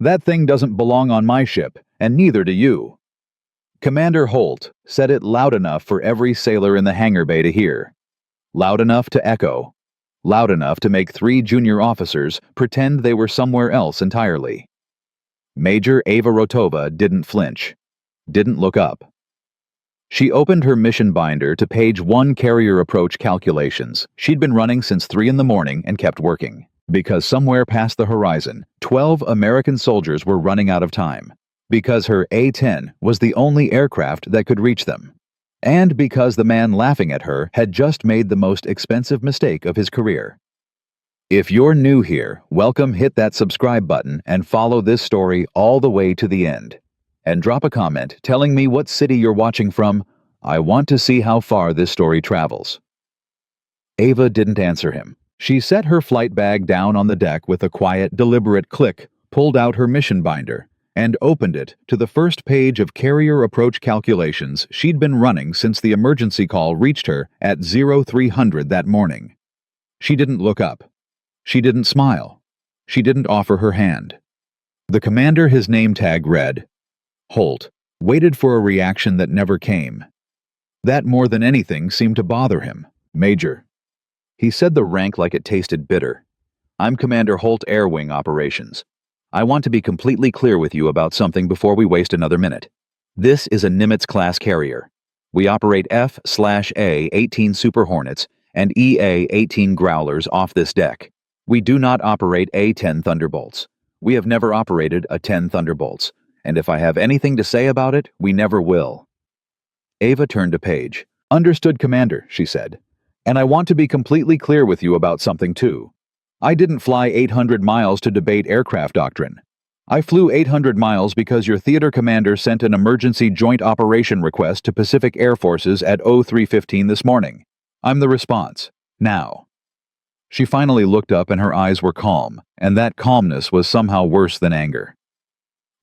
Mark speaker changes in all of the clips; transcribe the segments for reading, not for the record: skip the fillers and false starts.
Speaker 1: That thing doesn't belong on my ship, and neither do you. Commander Holt said it loud enough for every sailor in the hangar bay to hear. Loud enough to echo. Loud enough to make 3 junior officers pretend they were somewhere else entirely. Major Ava Rotova didn't flinch. Didn't look up. She opened her mission binder to page 1 carrier approach calculations. She'd been running since 3 in the morning and kept working. Because somewhere past the horizon, 12 American soldiers were running out of time. Because her A-10 was the only aircraft that could reach them. And because the man laughing at her had just made the most expensive mistake of his career. If you're new here, welcome. Hit that subscribe button and follow this story all the way to the end. And drop a comment telling me what city you're watching from. I want to see how far this story travels. Ava didn't answer him. She set her flight bag down on the deck with a quiet, deliberate click, pulled out her mission binder, and opened it to the first page of carrier approach calculations she'd been running since the emergency call reached her at 0300 that morning. She didn't look up. She didn't smile. She didn't offer her hand. The commander his name tag read, Holt, waited for a reaction that never came. That more than anything seemed to bother him. Major. He said the rank like it tasted bitter. I'm Commander Holt, Air Wing Operations. I want to be completely clear with you about something before we waste another minute. This is a Nimitz-class carrier. We operate F/A-18 Super Hornets and EA-18 Growlers off this deck. We do not operate A-10 Thunderbolts. We have never operated a 10 Thunderbolts, and if I have anything to say about it, we never will. Ava turned a page. Understood, Commander, she said. And I want to be completely clear with you about something, too. I didn't fly 800 miles to debate aircraft doctrine. I flew 800 miles because your theater commander sent an emergency joint operation request to Pacific Air Forces at 03:15 this morning. I'm the response. Now. She finally looked up and her eyes were calm, and that calmness was somehow worse than anger.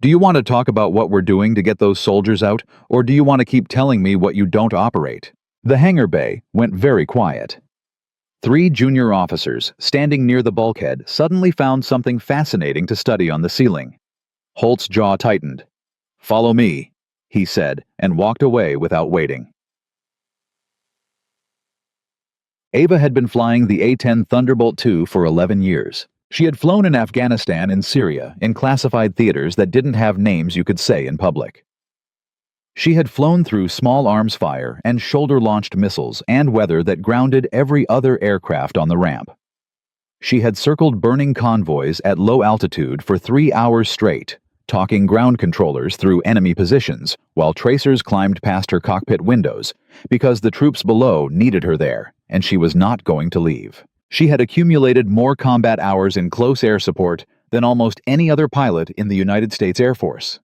Speaker 1: Do you want to talk about what we're doing to get those soldiers out, or do you want to keep telling me what you don't operate? The hangar bay went very quiet. 3 junior officers, standing near the bulkhead, suddenly found something fascinating to study on the ceiling. Holt's jaw tightened. Follow me, he said, and walked away without waiting. Ava had been flying the A-10 Thunderbolt II for 11 years. She had flown in Afghanistan and Syria in classified theaters that didn't have names you could say in public. She had flown through small arms fire and shoulder-launched missiles and weather that grounded every other aircraft on the ramp. She had circled burning convoys at low altitude for 3 hours straight, talking ground controllers through enemy positions while tracers climbed past her cockpit windows because the troops below needed her there, and she was not going to leave. She had accumulated more combat hours in close air support than almost any other pilot in the United States Air Force.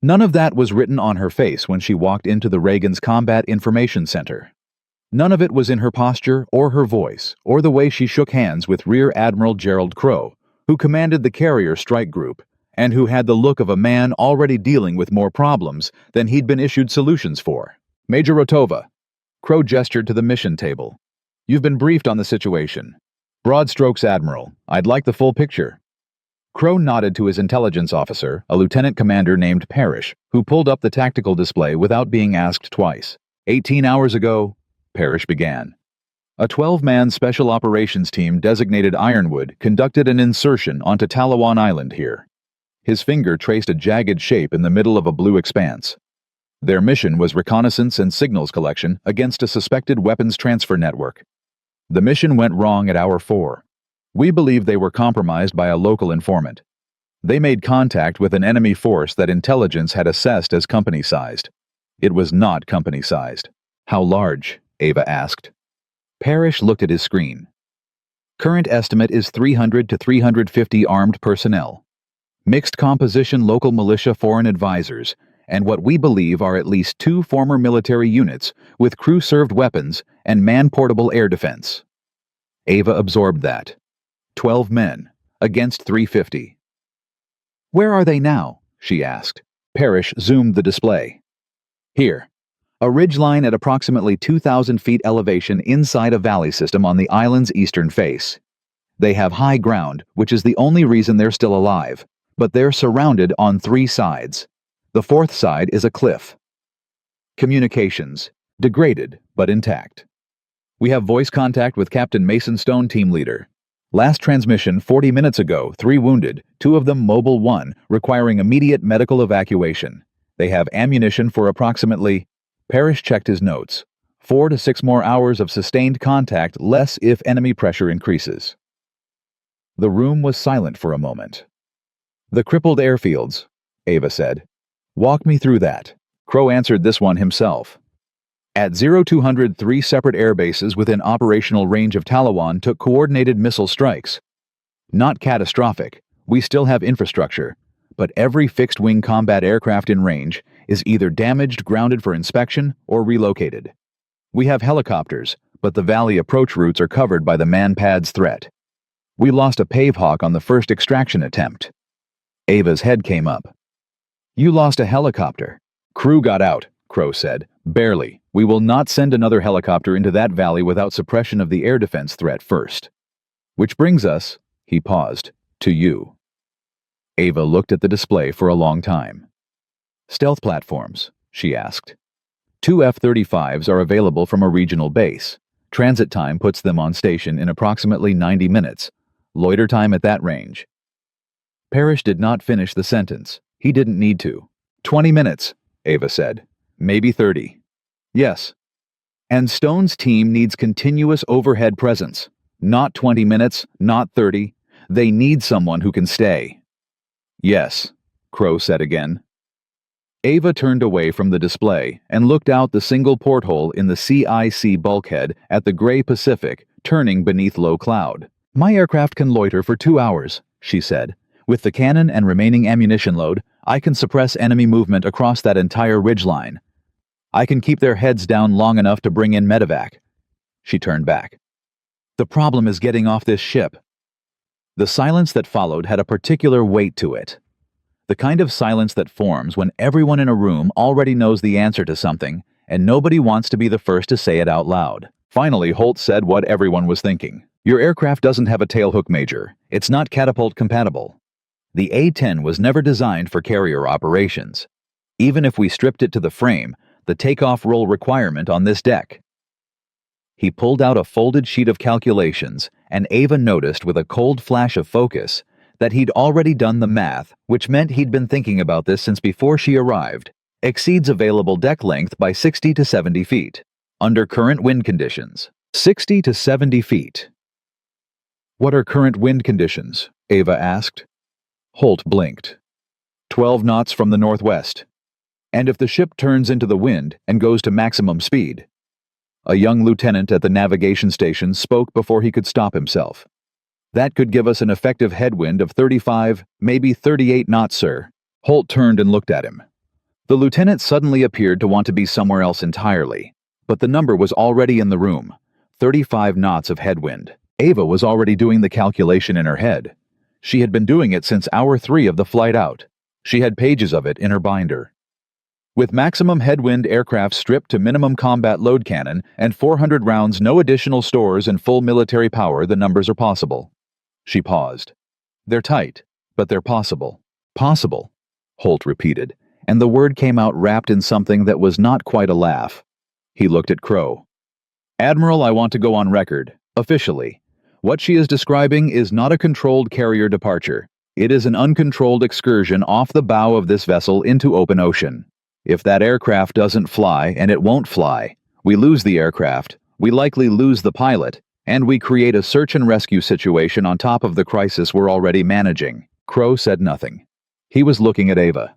Speaker 1: None of that was written on her face when she walked into the Reagan's Combat Information Center. None of it was in her posture or her voice or the way she shook hands with Rear Admiral Gerald Crow, who commanded the carrier strike group and who had the look of a man already dealing with more problems than he'd been issued solutions for. Major Rotova. Crow gestured to the mission table. You've been briefed on the situation. Broad strokes, Admiral. I'd like the full picture. Crow nodded to his intelligence officer, a lieutenant commander named Parrish, who pulled up the tactical display without being asked twice. 18 hours ago, Parrish began. A 12-man special operations team designated Ironwood conducted an insertion onto Talawan Island here. His finger traced a jagged shape in the middle of a blue expanse. Their mission was reconnaissance and signals collection against a suspected weapons transfer network. The mission went wrong at hour 4. We believe they were compromised by a local informant. They made contact with an enemy force that intelligence had assessed as company-sized. It was not company-sized. How large? Ava asked. Parrish looked at his screen. Current estimate is 300 to 350 armed personnel. Mixed composition local militia foreign advisors, and what we believe are at least 2 former military units with crew-served weapons and man-portable air defense. Ava absorbed that. 12 men, against 350. Where are they now? She asked. Parrish zoomed the display. Here. A ridgeline at approximately 2,000 feet elevation inside a valley system on the island's eastern face. They have high ground, which is the only reason they're still alive. but they're surrounded on 3 sides. The 4th side is a cliff. Communications. Degraded, but intact. We have voice contact with Captain Mason Stone, team leader. Last transmission 40 minutes ago, 3 wounded, 2 of them mobile, 1 requiring immediate medical evacuation. They have ammunition for approximately... Parrish checked his notes. 4 to 6 more hours of sustained contact, less if enemy pressure increases. The room was silent for a moment. The crippled airfields, Ava said. Walk me through that. Crow answered this one himself. At 0200, 3 separate air bases within operational range of Talawan took coordinated missile strikes. Not catastrophic. We still have infrastructure, but every fixed-wing combat aircraft in range is either damaged, grounded for inspection, or relocated. We have helicopters, but the valley approach routes are covered by the man-pads threat. We lost a Pavehawk on the first extraction attempt. Ava's head came up. You lost a helicopter. Crew got out, Crow said. Barely. We will not send another helicopter into that valley without suppression of the air defense threat first. Which brings us, he paused, to you. Ava looked at the display for a long time. Stealth platforms, she asked. 2 F-35s are available from a regional base. Transit time puts them on station in approximately 90 minutes. Loiter time at that range. Parrish did not finish the sentence. He didn't need to. 20 minutes, Ava said. Maybe 30. Yes. And Stone's team needs continuous overhead presence. Not 20 minutes, not 30. They need someone who can stay. Yes, Crow said again. Ava turned away from the display and looked out the single porthole in the CIC bulkhead at the gray Pacific, turning beneath low cloud. My aircraft can loiter for 2 hours, she said. With the cannon and remaining ammunition load, I can suppress enemy movement across that entire ridgeline. I can keep their heads down long enough to bring in medevac. She turned back. The problem is getting off this ship. The silence that followed had a particular weight to it. The kind of silence that forms when everyone in a room already knows the answer to something, and nobody wants to be the first to say it out loud. Finally, Holt said what everyone was thinking. Your aircraft doesn't have a tailhook, Major. It's not catapult compatible. The A-10 was never designed for carrier operations. Even if we stripped it to the frame, the takeoff roll requirement on this deck. He pulled out a folded sheet of calculations, and Ava noticed with a cold flash of focus that he'd already done the math, which meant he'd been thinking about this since before she arrived. Exceeds available deck length by 60 to 70 feet. Under current wind conditions. 60 to 70 feet. What are current wind conditions? Ava asked. Holt blinked. 12 knots from the northwest. And if the ship turns into the wind and goes to maximum speed? A young lieutenant at the navigation station spoke before he could stop himself. That could give us an effective headwind of 35, maybe 38 knots, sir. Holt turned and looked at him. The lieutenant suddenly appeared to want to be somewhere else entirely, but the number was already in the room. 35 knots of headwind. Ava was already doing the calculation in her head. She had been doing it since hour 3 of the flight out. She had pages of it in her binder. With maximum headwind aircraft stripped to minimum combat load cannon and 400 rounds, no additional stores and full military power, the numbers are possible. She paused. They're tight, but they're possible. Possible, Holt repeated, and the word came out wrapped in something that was not quite a laugh. He looked at Crow. Admiral, I want to go on record, officially. What she is describing is not a controlled carrier departure. It is an uncontrolled excursion off the bow of this vessel into open ocean. If that aircraft doesn't fly, and it won't fly, we lose the aircraft, we likely lose the pilot, and we create a search and rescue situation on top of the crisis we're already managing. Crow said nothing. He was looking at Ava.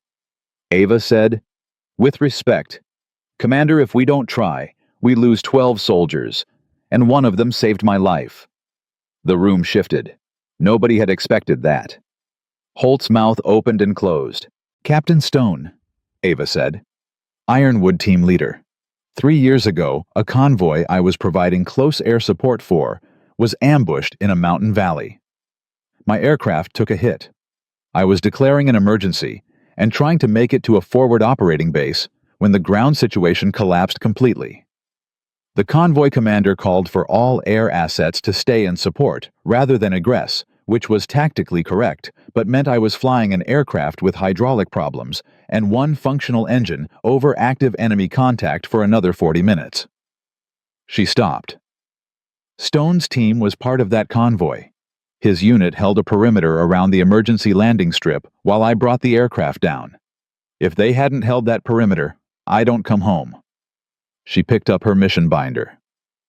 Speaker 1: Ava said, with respect, Commander, if we don't try, we lose 12 soldiers, and one of them saved my life. The room shifted. Nobody had expected that. Holt's mouth opened and closed. Captain Stone, Ava said. Ironwood team leader. 3 years ago, a convoy I was providing close air support for was ambushed in a mountain valley. My aircraft took a hit. I was declaring an emergency and trying to make it to a forward operating base when the ground situation collapsed completely. The convoy commander called for all air assets to stay and support rather than aggress, which was tactically correct, but meant I was flying an aircraft with hydraulic problems and one functional engine over active enemy contact for another 40 minutes. She stopped. Stone's team was part of that convoy. His unit held a perimeter around the emergency landing strip while I brought the aircraft down. If they hadn't held that perimeter, I don't come home. She picked up her mission binder.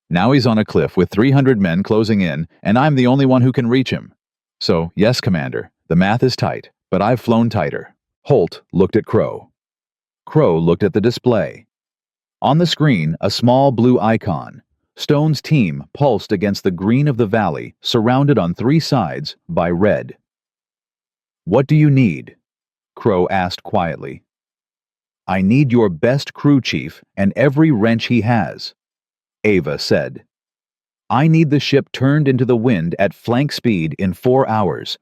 Speaker 1: Now he's on a cliff with 300 men closing in, and I'm the only one who can reach him. So, yes, Commander, the math is tight, but I've flown tighter. Holt looked at Crow. Crow looked at the display. On the screen, a small blue icon. Stone's team pulsed against the green of the valley, surrounded on 3 sides by red. "What do you need?" Crow asked quietly. "I need your best crew chief and every wrench he has," Ava said. "I need the ship turned into the wind at flank speed in 4 hours.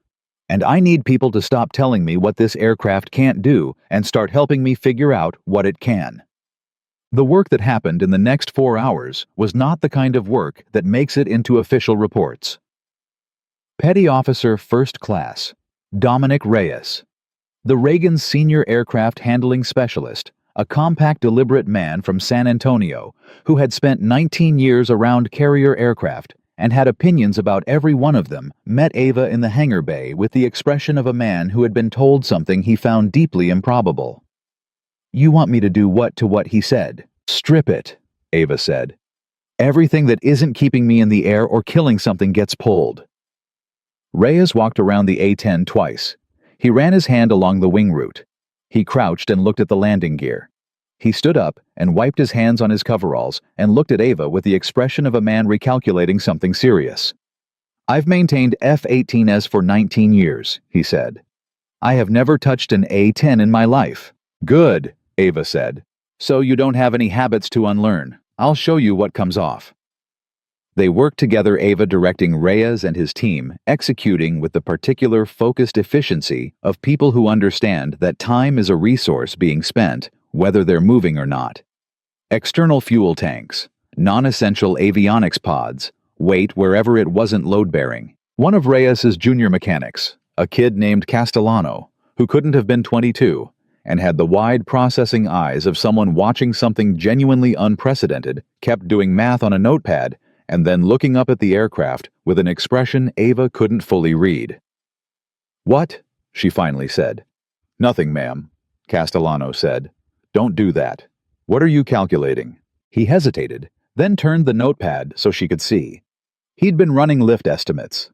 Speaker 1: And I need people to stop telling me what this aircraft can't do and start helping me figure out what it can." The work that happened in the next 4 hours was not the kind of work that makes it into official reports. Petty Officer First Class Dominic Reyes, the Reagan Senior Aircraft Handling Specialist, a compact, deliberate man from San Antonio who had spent 19 years around carrier aircraft and had opinions about every one of them, met Ava in the hangar bay with the expression of a man who had been told something he found deeply improbable. "You want me to do what to what he said?" "Strip it," Ava said. "Everything that isn't keeping me in the air or killing something gets pulled." Reyes walked around the A-10 twice. He ran his hand along the wing route. He crouched and looked at the landing gear. He stood up and wiped his hands on his coveralls and looked at Ava with the expression of a man recalculating something serious. "I've maintained F-18s for 19 years, he said. "I have never touched an A-10 in my life." "Good," Ava said. "So you don't have any habits to unlearn. I'll show you what comes off." They worked together, Ava directing Reyes and his team, executing with the particular focused efficiency of people who understand that time is a resource being spent, whether they're moving or not. External fuel tanks, non-essential avionics pods, weight wherever it wasn't load-bearing. One of Reyes's junior mechanics, a kid named Castellano, who couldn't have been 22, and had the wide processing eyes of someone watching something genuinely unprecedented, kept doing math on a notepad and then looking up at the aircraft with an expression Ava couldn't fully read. "What?" she finally said. "Nothing, ma'am," Castellano said. "Don't do that. What are you calculating?" He hesitated, then turned the notepad so she could see. He'd been running lift estimates.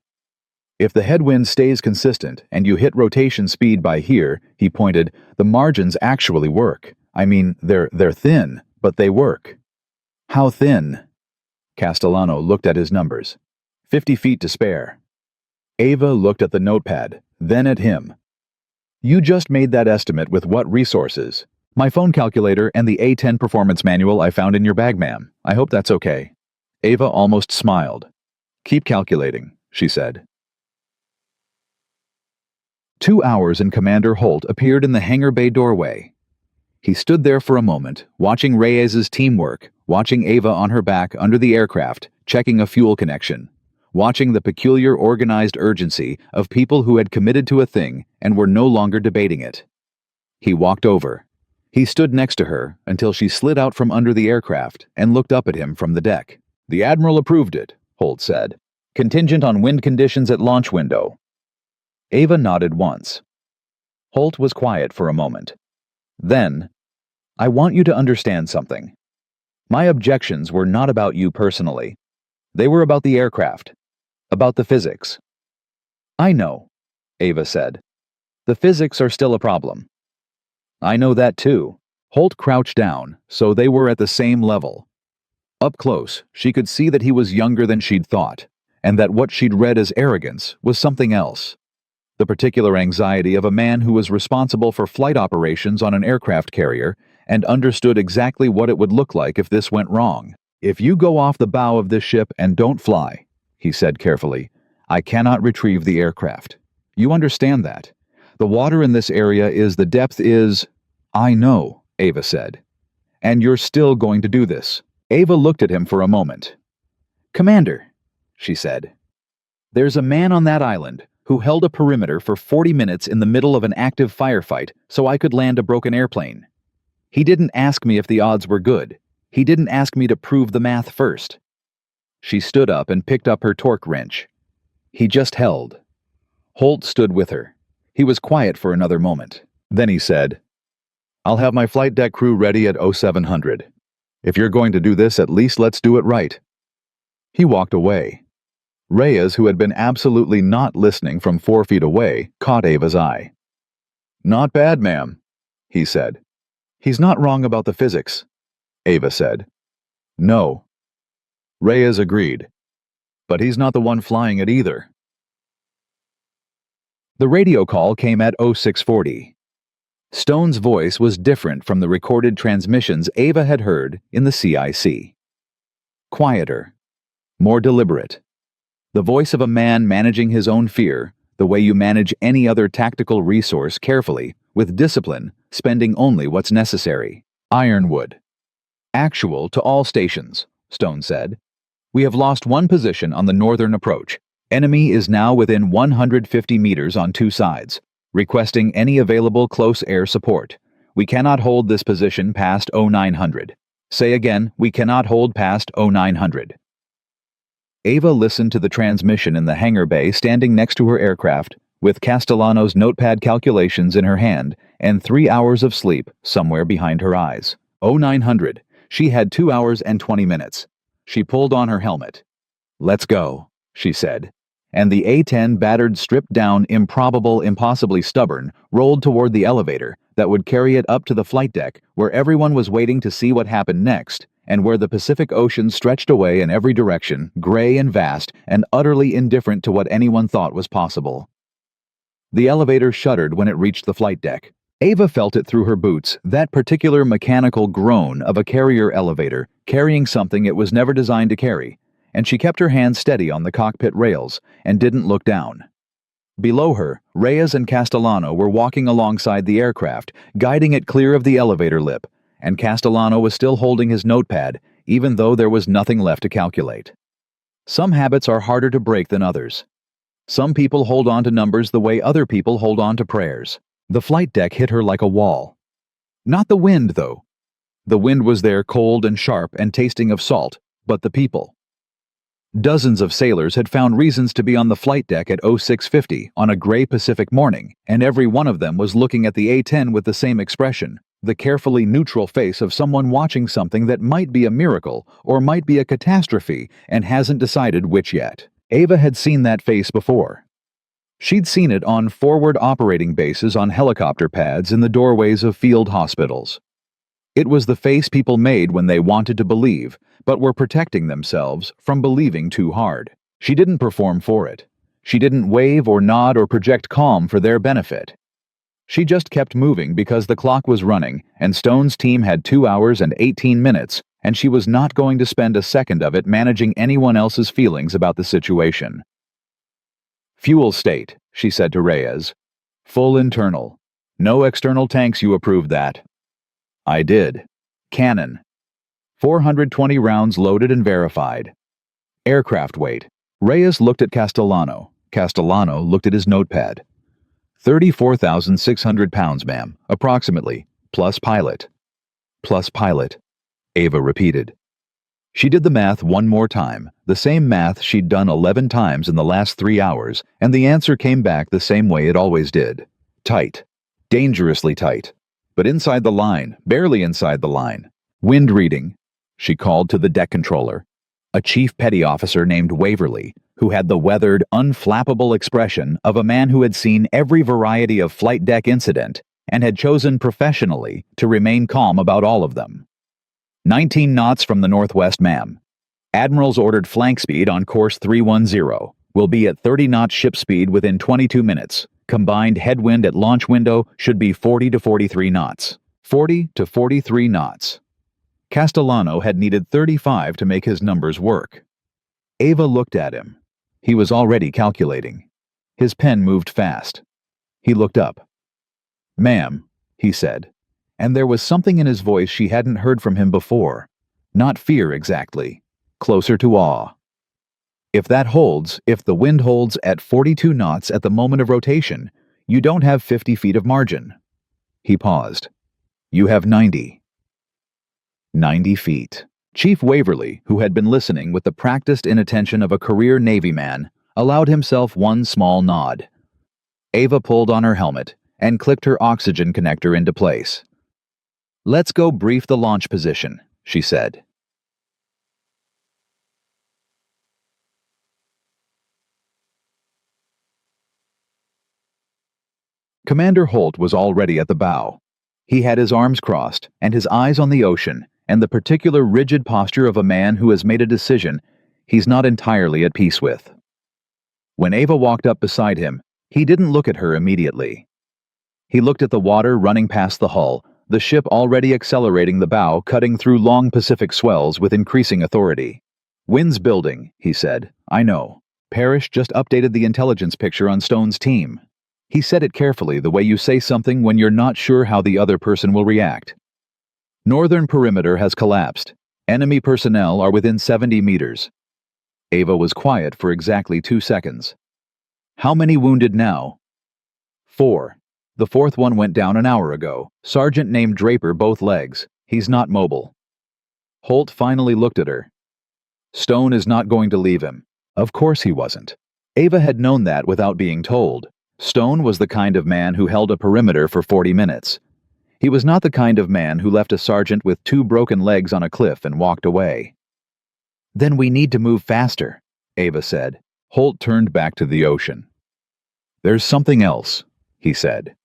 Speaker 1: "If the headwind stays consistent and you hit rotation speed by here," he pointed, "the margins actually work. I mean, they're thin, but they work." "How thin?" Castellano looked at his numbers. 50 feet to spare. Ava looked at the notepad, then at him. "You just made that estimate with what resources?" "My phone calculator and the A-10 performance manual I found in your bag, ma'am. I hope that's okay." Ava almost smiled. "Keep calculating," she said. 2 hours and Commander Holt appeared in the hangar bay doorway. He stood there for a moment, watching Reyes's teamwork, watching Ava on her back under the aircraft, checking a fuel connection, watching the peculiar organized urgency of people who had committed to a thing and were no longer debating it. He walked over. He stood next to her until she slid out from under the aircraft and looked up at him from the deck. "The Admiral approved it," Holt said. "Contingent on wind conditions at launch window." Ava nodded once. Holt was quiet for a moment. Then, "I want you to understand something. My objections were not about you personally. They were about the aircraft, about the physics." "I know," Ava said. "The physics are still a problem." "I know that too." Holt crouched down, so they were at the same level. Up close, she could see that he was younger than she'd thought, and that what she'd read as arrogance was something else. The particular anxiety of a man who was responsible for flight operations on an aircraft carrier and understood exactly what it would look like if this went wrong. "If you go off the bow of this ship and don't fly," he said carefully, "I cannot retrieve the aircraft. You understand that? The water in this area the depth is—" "I know," Ava said. "And you're still going to do this." Ava looked at him for a moment. "Commander," she said, "there's a man on that island who held a perimeter for 40 minutes in the middle of an active firefight so I could land a broken airplane. He didn't ask me if the odds were good. He didn't ask me to prove the math first. She stood up and picked up her torque wrench. He just held. Holt stood with her. He was quiet for another moment. Then he said, "I'll have my flight deck crew ready at 0700. If you're going to do this, at least let's do it right." He walked away. Reyes, who had been absolutely not listening from 4 feet away, caught Ava's eye. "Not bad, ma'am," he said. "He's not wrong about the physics," Ava said. "No." Reyes agreed. "But he's not the one flying it either." The radio call came at 0640. Stone's voice was different from the recorded transmissions Ava had heard in the CIC. Quieter. More deliberate. The voice of a man managing his own fear, the way you manage any other tactical resource carefully, with discipline, spending only what's necessary. Ironwood. "Actual to all stations," Stone said. "We have lost one position on the northern approach. Enemy is now within 150 meters on 2 sides, requesting any available close air support. We cannot hold this position past 0900. Say again, we cannot hold past 0900. Ava listened to the transmission in the hangar bay standing next to her aircraft, with Castellano's notepad calculations in her hand and 3 hours of sleep somewhere behind her eyes. 0900. She had 2 hours and 20 minutes. She pulled on her helmet. "Let's go," she said. And the A-10 battered, stripped down, improbable, impossibly stubborn, rolled toward the elevator that would carry it up to the flight deck where everyone was waiting to see what happened next, and where the Pacific Ocean stretched away in every direction, gray and vast, and utterly indifferent to what anyone thought was possible. The elevator shuddered when it reached the flight deck. Ava felt it through her boots, that particular mechanical groan of a carrier elevator carrying something it was never designed to carry, and she kept her hands steady on the cockpit rails and didn't look down. Below her, Reyes and Castellano were walking alongside the aircraft, guiding it clear of the elevator lip, and Castellano was still holding his notepad, even though there was nothing left to calculate. Some habits are harder to break than others. Some people hold on to numbers the way other people hold on to prayers. The flight deck hit her like a wall. Not the wind, though. The wind was there, cold and sharp and tasting of salt, but the people. Dozens of sailors had found reasons to be on the flight deck at 0650 on a gray Pacific morning, and every one of them was looking at the A-10 with the same expression, the carefully neutral face of someone watching something that might be a miracle or might be a catastrophe and hasn't decided which yet. Ava had seen that face before. She'd seen it on forward operating bases on helicopter pads in the doorways of field hospitals. It was the face people made when they wanted to believe, but were protecting themselves from believing too hard. She didn't perform for it. She didn't wave or nod or project calm for their benefit. She just kept moving because the clock was running, and Stone's team had 2 hours and 18 minutes, and she was not going to spend a second of it managing anyone else's feelings about the situation. "Fuel state," she said to Reyes. "Full internal. No external tanks, you approved that." "I did." "Cannon. 420 rounds loaded and verified." "Aircraft weight." Reyes looked at Castellano. Castellano looked at his notepad. 34,600 pounds, ma'am, approximately, plus pilot." "Plus pilot," Ava repeated. She did the math one more time, the same math she'd done 11 times in the last 3 hours, and the answer came back the same way it always did. Tight. Dangerously tight. But inside the line, barely inside the line. "Wind reading," she called to the deck controller, a chief petty officer named Waverly, who had the weathered, unflappable expression of a man who had seen every variety of flight deck incident and had chosen professionally to remain calm about all of them. 19 knots from the northwest, ma'am. Admirals ordered flank speed on course 310. Will be at 30 knots ship speed within 22 minutes. Combined headwind at launch window should be 40 to 43 knots. 40 to 43 knots. Castellano had needed 35 to make his numbers work. Ava looked at him. He was already calculating. His pen moved fast. He looked up. "Ma'am," he said, and there was something in his voice she hadn't heard from him before. Not fear exactly, closer to awe. If the wind holds at 42 knots at the moment of rotation, you don't have 50 feet of margin. He paused. You have 90. 90 feet. Chief Waverly, who had been listening with the practiced inattention of a career Navy man, allowed himself one small nod. Ava pulled on her helmet and clicked her oxygen connector into place. Let's go brief the launch position, she said. Commander Holt was already at the bow. He had his arms crossed and his eyes on the ocean and the particular rigid posture of a man who has made a decision he's not entirely at peace with. When Ava walked up beside him, he didn't look at her immediately. He looked at the water running past the hull, the ship already accelerating the bow, cutting through long Pacific swells with increasing authority. Wind's building, he said. I know. Parrish just updated the intelligence picture on Stone's team. He said it carefully, the way you say something when you're not sure how the other person will react. Northern perimeter has collapsed. Enemy personnel are within 70 meters. Ava was quiet for exactly 2 seconds. How many wounded now? 4. The 4th one went down an hour ago. Sergeant named Draper, both legs. He's not mobile. Holt finally looked at her. Stone is not going to leave him. Of course he wasn't. Ava had known that without being told. Stone was the kind of man who held a perimeter for 40 minutes. He was not the kind of man who left a sergeant with 2 broken legs on a cliff and walked away. Then we need to move faster, Ava said. Holt turned back to the ocean. There's something else, he said.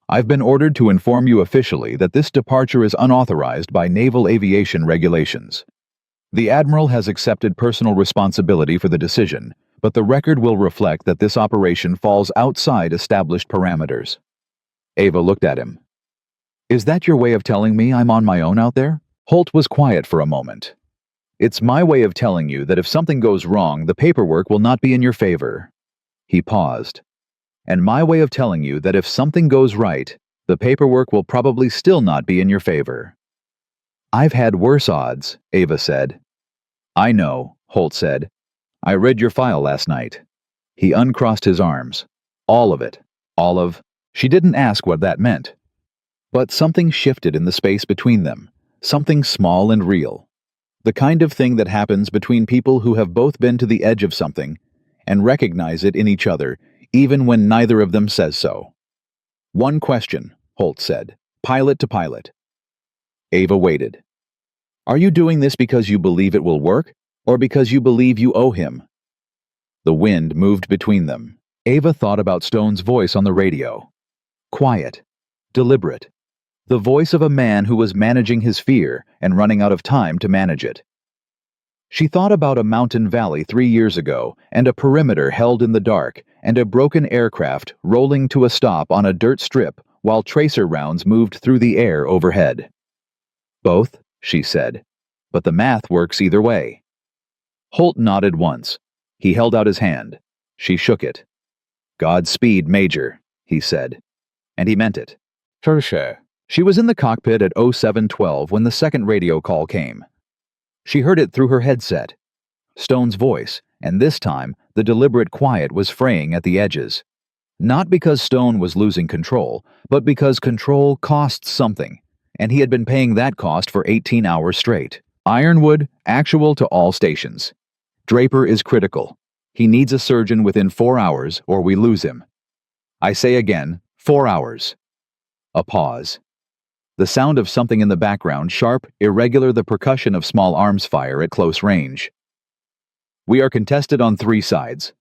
Speaker 1: I've been ordered to inform you officially that this departure is unauthorized by naval aviation regulations. The Admiral has accepted personal responsibility for the decision, but the record will reflect that this operation falls outside established parameters. Ava looked at him. Is that your way of telling me I'm on my own out there? Holt was quiet for a moment. It's my way of telling you that if something goes wrong, the paperwork will not be in your favor. He paused. And my way of telling you that if something goes right, the paperwork will probably still not be in your favor. I've had worse odds, Ava said. I know, Holt said. I read your file last night. He uncrossed his arms. All of it. All of... She didn't ask what that meant. But something shifted in the space between them. Something small and real. The kind of thing that happens between people who have both been to the edge of something and recognize it in each other, even when neither of them says so. One question, Holt said, pilot to pilot. Ava waited. Are you doing this because you believe it will work, or because you believe you owe him? The wind moved between them. Ava thought about Stone's voice on the radio. Quiet. Deliberate. The voice of a man who was managing his fear and running out of time to manage it. She thought about a mountain valley 3 years ago and a perimeter held in the dark and a broken aircraft rolling to a stop on a dirt strip while tracer rounds moved through the air overhead. Both, she said, but the math works either way. Holt nodded once. He held out his hand. She shook it. Godspeed, Major, he said. And he meant it. Tertiaire. She was in the cockpit at 0712 when the second radio call came. She heard it through her headset. Stone's voice, and this time the deliberate quiet was fraying at the edges. Not because Stone was losing control, but because control costs something, and he had been paying that cost for 18 hours straight. Ironwood, actual to all stations. Draper is critical. He needs a surgeon within 4 hours or we lose him. I say again, 4 hours. A pause. The sound of something in the background, sharp, irregular, the percussion of small arms fire at close range. We are contested on 3 sides.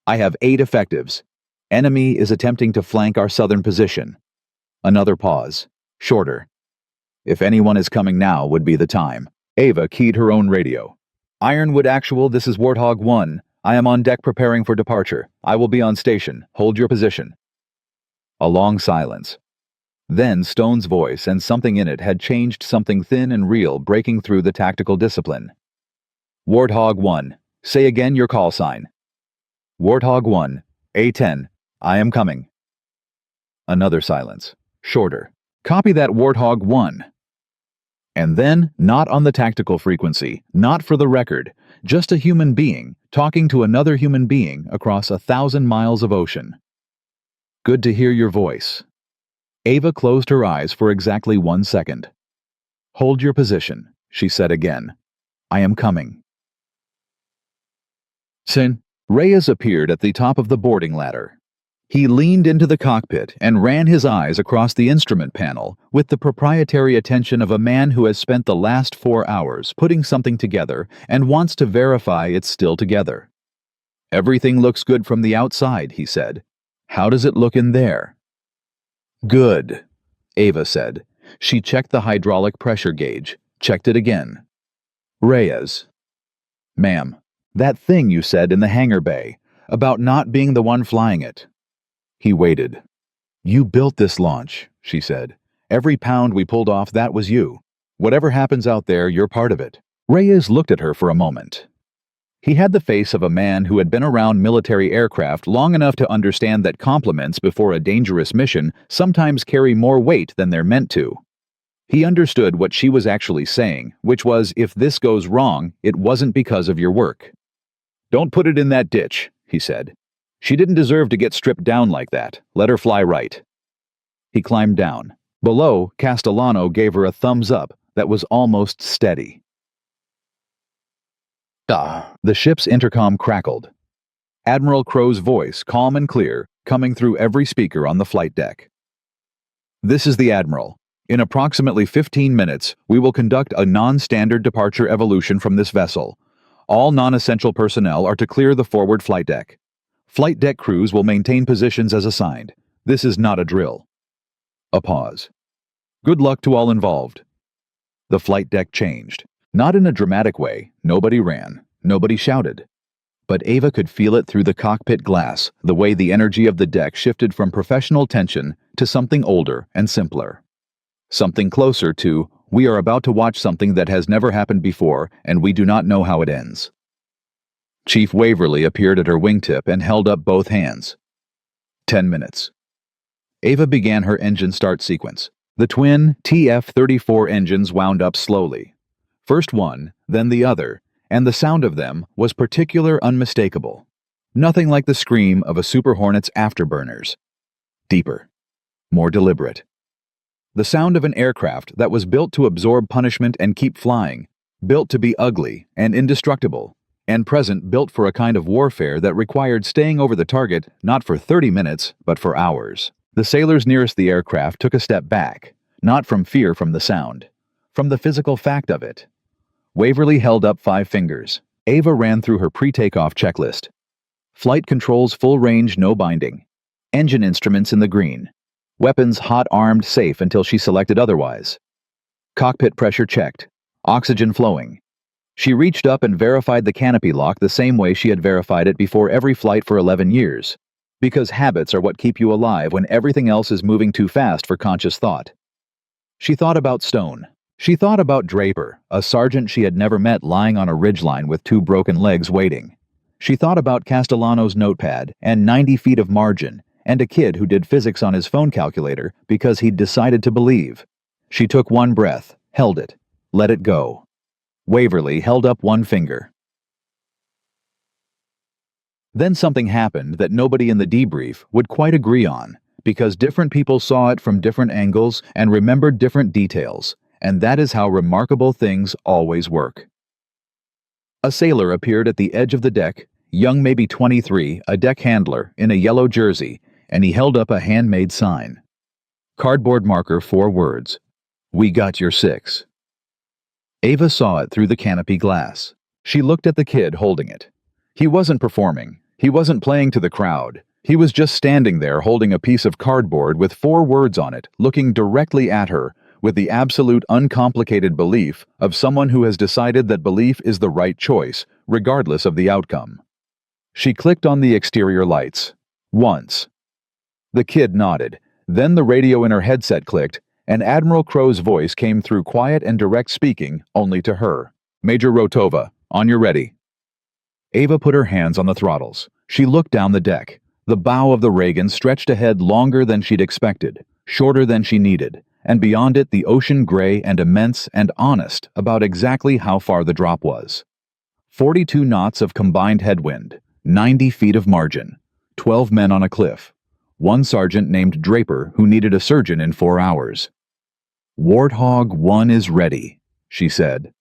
Speaker 1: I have 8 effectives. Enemy is attempting to flank our southern position. Another pause. Shorter. If anyone is coming now would be the time. Ava keyed her own radio. Ironwood actual, this is Warthog 1. I am on deck preparing for departure. I will be on station. Hold your position. A long silence. Then Stone's voice and something in it had changed, something thin and real breaking through the tactical discipline. Warthog 1. Say again your call sign. Warthog 1. A-10. I am coming. Another silence. Shorter. Copy that, Warthog 1. And then, not on the tactical frequency, not for the record, Just a human being talking to another human being across 1,000 miles of ocean. Good to hear your voice. Ava closed her eyes for exactly 1 second. Hold your position, she said again. I am coming. Sin. Reyes appeared at the top of the boarding ladder. He leaned into the cockpit and ran his eyes across the instrument panel with the proprietary attention of a man who has spent the last 4 hours putting something together and wants to verify it's still together. Everything looks good from the outside, he said. How does it look in there? Good, Ava said. She checked the hydraulic pressure gauge, checked it again. Reyes. Ma'am, that thing you said in the hangar bay, about not being the one flying it. He waited. You built this launch, she said. Every pound we pulled off, that was you. Whatever happens out there, you're part of it. Reyes looked at her for a moment. He had the face of a man who had been around military aircraft long enough to understand that compliments before a dangerous mission sometimes carry more weight than they're meant to. He understood what she was actually saying, which was, if this goes wrong, it wasn't because of your work. Don't put it in that ditch, he said. She didn't deserve to get stripped down like that. Let her fly right. He climbed down. Below, Castellano gave her a thumbs up that was almost steady. The ship's intercom crackled. Admiral Crow's voice, calm and clear, coming through every speaker on the flight deck. This is the Admiral. In approximately 15 minutes, we will conduct a non-standard departure evolution from this vessel. All non-essential personnel are to clear the forward flight deck. Flight deck crews will maintain positions as assigned. This is not a drill. A pause. Good luck to all involved. The flight deck changed. Not in a dramatic way. Nobody ran. Nobody shouted. But Ava could feel it through the cockpit glass, the way the energy of the deck shifted from professional tension to something older and simpler. Something closer to, we are about to watch something that has never happened before, and we do not know how it ends. Chief Waverly appeared at her wingtip and held up both hands. 10 minutes. Ava began her engine start sequence. The twin TF-34 engines wound up slowly. First one, then the other, and the sound of them was particular unmistakable. Nothing like the scream of a Super Hornet's afterburners. Deeper. More deliberate. The sound of an aircraft that was built to absorb punishment and keep flying, built to be ugly and indestructible, and present built for a kind of warfare that required staying over the target not for 30 minutes, but for hours. The sailors nearest the aircraft took a step back, not from fear from the sound, from the physical fact of it. Waverly held up 5 fingers. Ava ran through her pre-takeoff checklist. Flight controls full range, no binding. Engine instruments in the green. Weapons hot-armed, safe until she selected otherwise. Cockpit pressure checked. Oxygen flowing. She reached up and verified the canopy lock the same way she had verified it before every flight for 11 years. Because habits are what keep you alive when everything else is moving too fast for conscious thought. She thought about Stone. She thought about Draper, a sergeant she had never met lying on a ridgeline with 2 broken legs waiting. She thought about Castellano's notepad and 90 feet of margin, and a kid who did physics on his phone calculator because he'd decided to believe. She took 1 breath, held it, let it go. Waverly held up 1 finger. Then something happened that nobody in the debrief would quite agree on, because different people saw it from different angles and remembered different details, and that is how remarkable things always work. A sailor appeared at the edge of the deck, young, maybe 23, a deck handler, in a yellow jersey, and he held up a handmade sign. Cardboard marker, 4 words. We got your 6. Ava saw it through the canopy glass. She looked at the kid holding it. He wasn't performing. He wasn't playing to the crowd. He was just standing there holding a piece of cardboard with 4 words on it, looking directly at her, with the absolute uncomplicated belief of someone who has decided that belief is the right choice, regardless of the outcome. She clicked on the exterior lights. Once. The kid nodded. Then the radio in her headset clicked, and Admiral Crow's voice came through quiet and direct speaking only to her. Major Rotova, on your ready. Ava put her hands on the throttles. She looked down the deck. The bow of the Reagan stretched ahead longer than she'd expected, shorter than she needed, and beyond it the ocean gray and immense and honest about exactly how far the drop was. 42 knots of combined headwind, 90 feet of margin, 12 men on a cliff, one sergeant named Draper who needed a surgeon in 4 hours. "Warthog 1 is ready," she said.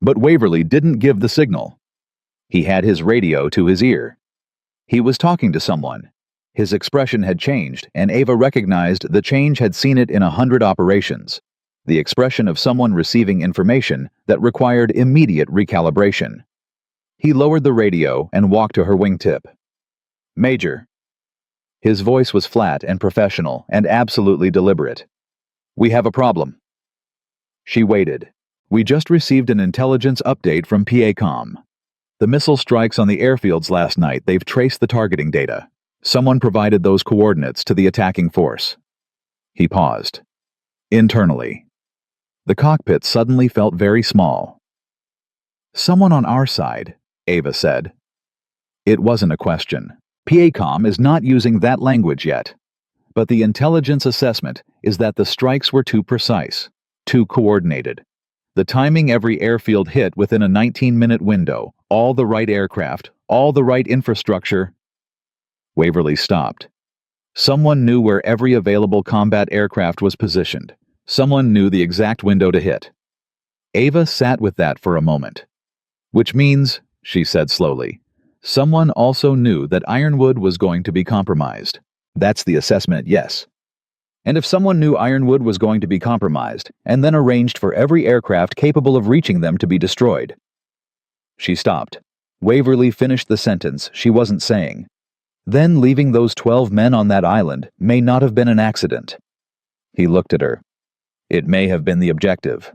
Speaker 1: But Waverly didn't give the signal. He had his radio to his ear. He was talking to someone. His expression had changed, and Ava recognized the change had seen it in 100 operations. The expression of someone receiving information that required immediate recalibration. He lowered the radio and walked to her wingtip. "Major." His voice was flat and professional and absolutely deliberate. "We have a problem." She waited. "We just received an intelligence update from A-10. The missile strikes on the airfields last night, they've traced the targeting data. Someone provided those coordinates to the attacking force." He paused. Internally. The cockpit suddenly felt very small. "Someone on our side," Ava said. It wasn't a question. PACOM is not using that language yet. But the intelligence assessment is that the strikes were too precise, too coordinated. The timing every airfield hit within a 19-minute window, all the right aircraft, all the right infrastructure. Waverly stopped. Someone knew where every available combat aircraft was positioned. Someone knew the exact window to hit. Ava sat with that for a moment. "Which means," she said slowly, "someone also knew that Ironwood was going to be compromised." That's the assessment, yes. And if someone knew Ironwood was going to be compromised, and then arranged for every aircraft capable of reaching them to be destroyed. She stopped. Waverly finished the sentence she wasn't saying. Then leaving those 12 men on that island may not have been an accident. He looked at her. It may have been the objective.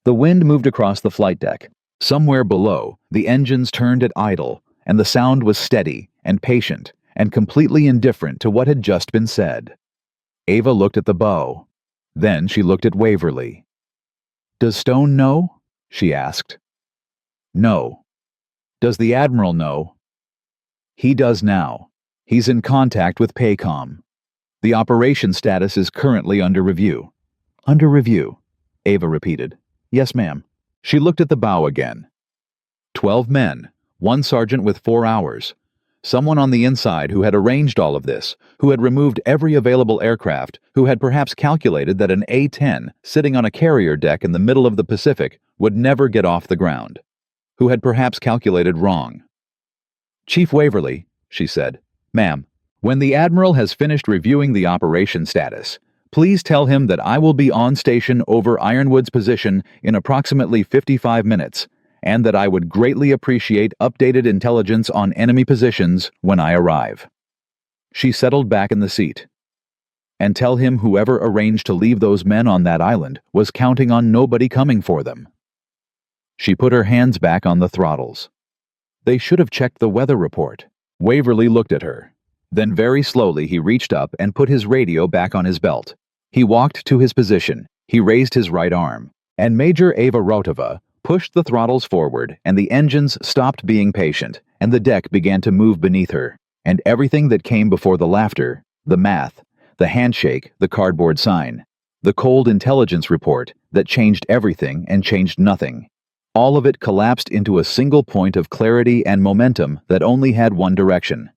Speaker 1: The wind moved across the flight deck. Somewhere below, the engines turned at idle, and the sound was steady and patient and completely indifferent to what had just been said. Ava looked at the bow. Then she looked at Waverly. "Does Stone know?" she asked. "No." "Does the Admiral know?" "He does now. He's in contact with PACOM. The operation status is currently under review." "Under review," Ava repeated. "Yes, ma'am." She looked at the bow again. 12 men, one sergeant with 4 hours. Someone on the inside who had arranged all of this, who had removed every available aircraft, who had perhaps calculated that an A-10 sitting on a carrier deck in the middle of the Pacific would never get off the ground, who had perhaps calculated wrong. "Chief Waverly," she said, "Ma'am, when the Admiral has finished reviewing the operation status, please tell him that I will be on station over Ironwood's position in approximately 55 minutes, and that I would greatly appreciate updated intelligence on enemy positions when I arrive." She settled back in the seat. "And tell him whoever arranged to leave those men on that island was counting on nobody coming for them." She put her hands back on the throttles. "They should have checked the weather report." Waverly looked at her. Then very slowly he reached up and put his radio back on his belt. He walked to his position. He raised his right arm. And Major Ava Rotova pushed the throttles forward, and the engines stopped being patient, and the deck began to move beneath her, and everything that came before the laughter, the math, the handshake, the cardboard sign, the cold intelligence report that changed everything and changed nothing, all of it collapsed into a single point of clarity and momentum that only had one direction.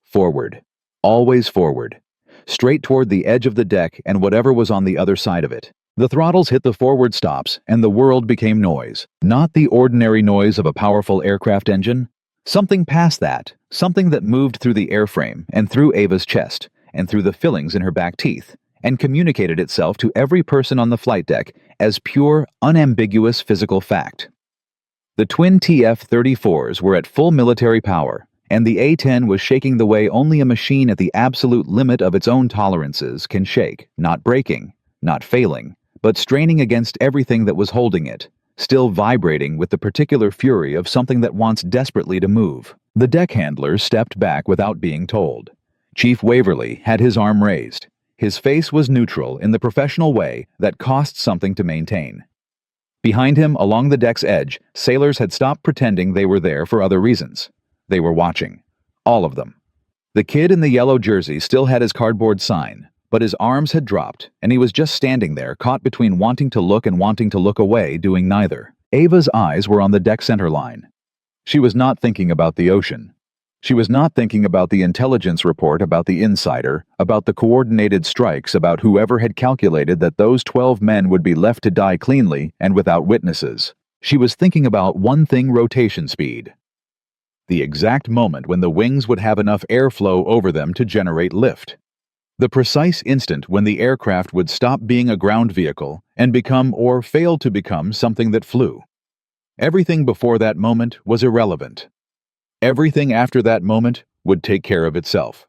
Speaker 1: Forward. Always forward. Straight toward the edge of the deck and whatever was on the other side of it. The throttles hit the forward stops, and the world became noise. Not the ordinary noise of a powerful aircraft engine. Something past that. Something that moved through the airframe, and through Ava's chest, and through the fillings in her back teeth, and communicated itself to every person on the flight deck as pure, unambiguous physical fact. The twin TF-34s were at full military power, and the A-10 was shaking the way only a machine at the absolute limit of its own tolerances can shake, not breaking, not failing, but straining against everything that was holding it, still vibrating with the particular fury of something that wants desperately to move. The deck handlers stepped back without being told. Chief Waverly had his arm raised. His face was neutral in the professional way that costs something to maintain. Behind him, along the deck's edge, sailors had stopped pretending they were there for other reasons. They were watching. All of them. The kid in the yellow jersey still had his cardboard sign, but his arms had dropped, and he was just standing there, caught between wanting to look and wanting to look away, doing neither. Ava's eyes were on the deck center line. She was not thinking about the ocean. She was not thinking about the intelligence report about the insider, about the coordinated strikes, about whoever had calculated that those 12 men would be left to die cleanly and without witnesses. She was thinking about one thing: rotation speed. The exact moment when the wings would have enough airflow over them to generate lift. The precise instant when the aircraft would stop being a ground vehicle and become, or fail to become, something that flew. Everything before that moment was irrelevant. Everything after that moment would take care of itself.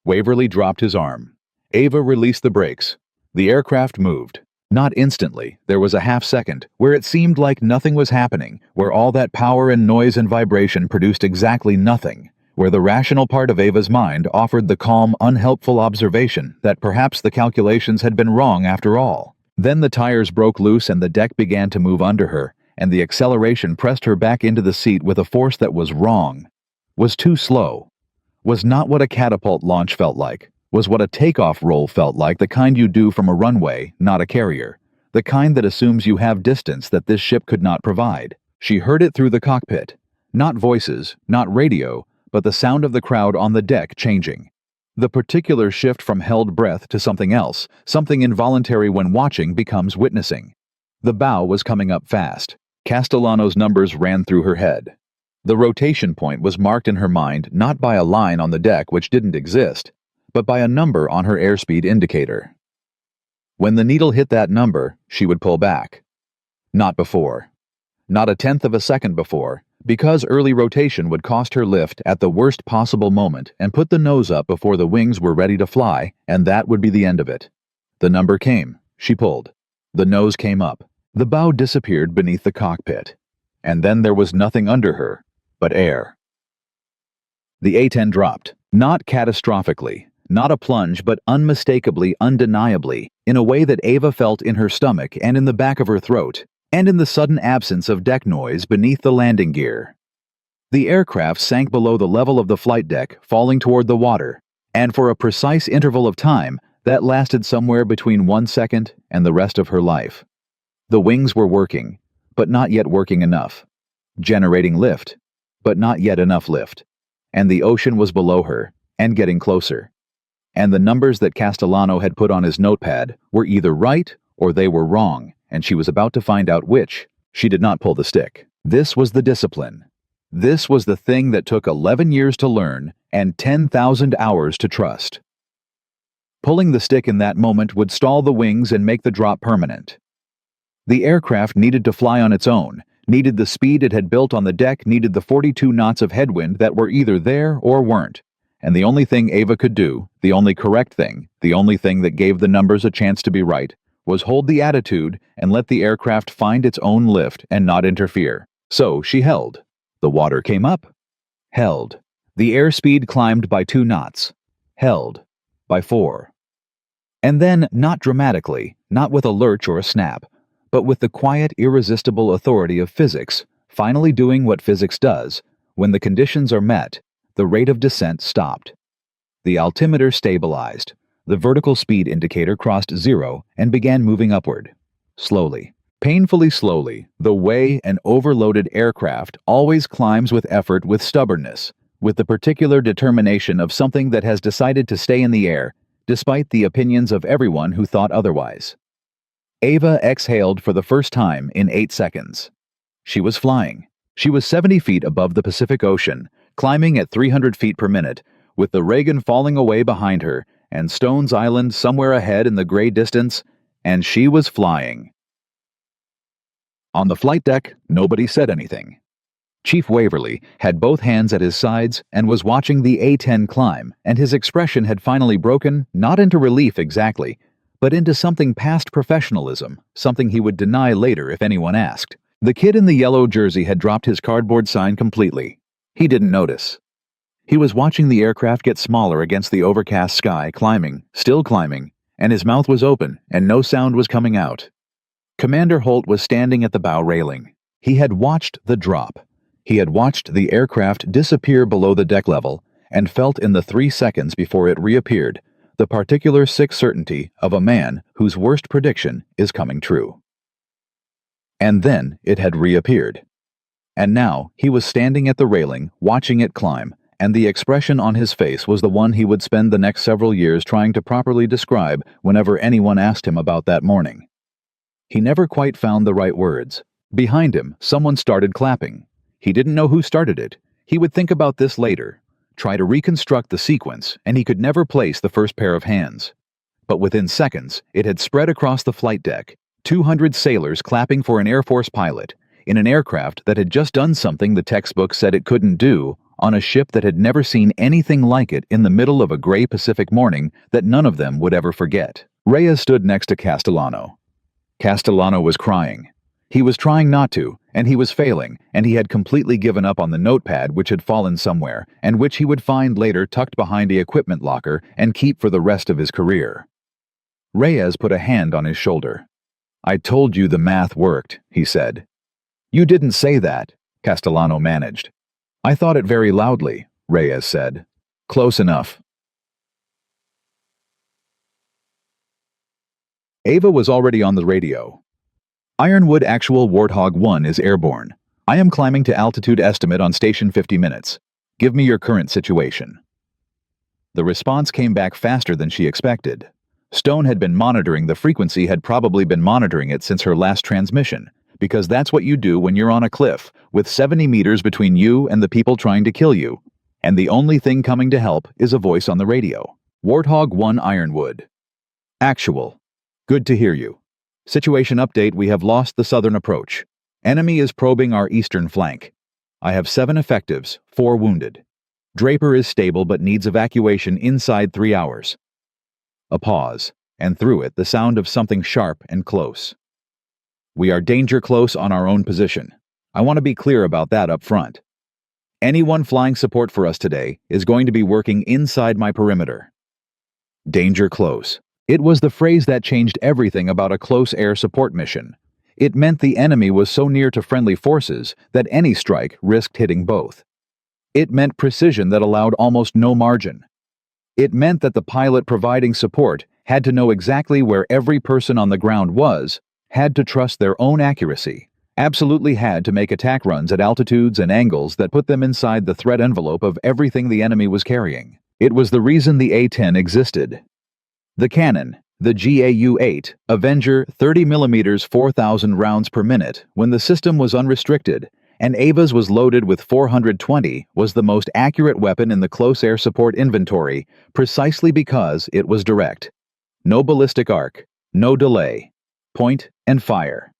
Speaker 1: Waverly dropped his arm. Ava released the brakes. The aircraft moved. Not instantly. There was a half second where it seemed like nothing was happening, where all that power and noise and vibration produced exactly nothing, where the rational part of Ava's mind offered the calm, unhelpful observation that perhaps the calculations had been wrong after all. Then the tires broke loose and the deck began to move under her, and the acceleration pressed her back into the seat with a force that was wrong, was too slow, was not what a catapult launch felt like, was what a takeoff roll felt like, the kind you do from a runway, not a carrier, the kind that assumes you have distance that this ship could not provide. She heard it through the cockpit. Not voices, not radio, but the sound of the crowd on the deck changing. The particular shift from held breath to something else, something involuntary when watching, becomes witnessing. The bow was coming up fast. Castellano's numbers ran through her head. The rotation point was marked in her mind not by a line on the deck which didn't exist, but by a number on her airspeed indicator. When the needle hit that number, she would pull back. Not before. Not a tenth of a second before, because early rotation would cost her lift at the worst possible moment and put the nose up before the wings were ready to fly, and that would be the end of it. The number came. She pulled. The nose came up. The bow disappeared beneath the cockpit. And then there was nothing under her but air. The A-10 dropped. Not catastrophically. Not a plunge, but unmistakably, undeniably, in a way that Ava felt in her stomach and in the back of her throat, and in the sudden absence of deck noise beneath the landing gear. The aircraft sank below the level of the flight deck, falling toward the water, and for a precise interval of time that lasted somewhere between 1 second and the rest of her life. The wings were working, but not yet working enough. Generating lift, but not yet enough lift. And the ocean was below her, and getting closer. And the numbers that Castellano had put on his notepad were either right or they were wrong, and she was about to find out which. She did not pull the stick. This was the discipline. This was the thing that took 11 years to learn and 10,000 hours to trust. Pulling the stick in that moment would stall the wings and make the drop permanent. The aircraft needed to fly on its own, needed the speed it had built on the deck, needed the 42 knots of headwind that were either there or weren't. And the only thing Ava could do, the only correct thing, the only thing that gave the numbers a chance to be right, was hold the attitude and let the aircraft find its own lift and not interfere. So she held. The water came up. Held. The airspeed climbed by 2 knots. Held. By 4. And then, not dramatically, not with a lurch or a snap, but with the quiet, irresistible authority of physics, finally doing what physics does, when the conditions are met, the rate of descent stopped. The altimeter stabilized. The vertical speed indicator crossed 0 and began moving upward. Slowly, painfully slowly, the way an overloaded aircraft always climbs with effort, with stubbornness, with the particular determination of something that has decided to stay in the air, despite the opinions of everyone who thought otherwise. Ava exhaled for the first time in 8 seconds. She was flying. She was 70 feet above the Pacific Ocean, climbing at 300 feet per minute, with the Reagan falling away behind her, and Stone's Island somewhere ahead in the gray distance, and she was flying. On the flight deck, nobody said anything. Chief Waverly had both hands at his sides and was watching the A-10 climb, and his expression had finally broken, not into relief exactly, but into something past professionalism, something he would deny later if anyone asked. The kid in the yellow jersey had dropped his cardboard sign completely. He didn't notice. He was watching the aircraft get smaller against the overcast sky, climbing, still climbing, and his mouth was open and no sound was coming out. Commander Holt was standing at the bow railing. He had watched the drop. He had watched the aircraft disappear below the deck level and felt in the 3 seconds before it reappeared the particular sick certainty of a man whose worst prediction is coming true. And then it had reappeared. And now he was standing at the railing, watching it climb, and the expression on his face was the one he would spend the next several years trying to properly describe whenever anyone asked him about that morning. He never quite found the right words. Behind him, someone started clapping. He didn't know who started it. He would think about this later, try to reconstruct the sequence, and he could never place the first pair of hands. But within seconds, it had spread across the flight deck, 200 sailors clapping for an Air Force pilot, in an aircraft that had just done something the textbook said it couldn't do, on a ship that had never seen anything like it in the middle of a gray Pacific morning that none of them would ever forget. Reyes stood next to Castellano. Castellano was crying. He was trying not to, and he was failing, and he had completely given up on the notepad which had fallen somewhere, and which he would find later tucked behind the equipment locker and keep for the rest of his career. Reyes put a hand on his shoulder. "I told you the math worked," he said. "You didn't say that," Castellano managed. "I thought it very loudly," Reyes said. "Close enough." Ava was already on the radio. "Ironwood Actual Warthog 1 is airborne. I am climbing to altitude estimate on station 50 minutes. Give me your current situation." The response came back faster than she expected. Stone had been monitoring the frequency, had probably been monitoring it since her last transmission, because that's what you do when you're on a cliff, with 70 meters between you and the people trying to kill you. And the only thing coming to help is a voice on the radio. "Warthog 1 Ironwood. Actual. Good to hear you. Situation update: we have lost the southern approach. Enemy is probing our eastern flank. I have 7 effectives, 4 wounded. Draper is stable but needs evacuation inside 3 hours. A pause, and through it the sound of something sharp and close. "We are danger close on our own position. I want to be clear about that up front. Anyone flying support for us today is going to be working inside my perimeter." Danger close. It was the phrase that changed everything about a close air support mission. It meant the enemy was so near to friendly forces that any strike risked hitting both. It meant precision that allowed almost no margin. It meant that the pilot providing support had to know exactly where every person on the ground was, had to trust their own accuracy, absolutely had to make attack runs at altitudes and angles that put them inside the threat envelope of everything the enemy was carrying. It was the reason the A-10 existed. The cannon, the GAU-8, Avenger 30mm 4,000 rounds per minute when the system was unrestricted, and Ava's was loaded with 420, was the most accurate weapon in the close air support inventory, precisely because it was direct. No ballistic arc, no delay. Point and fire.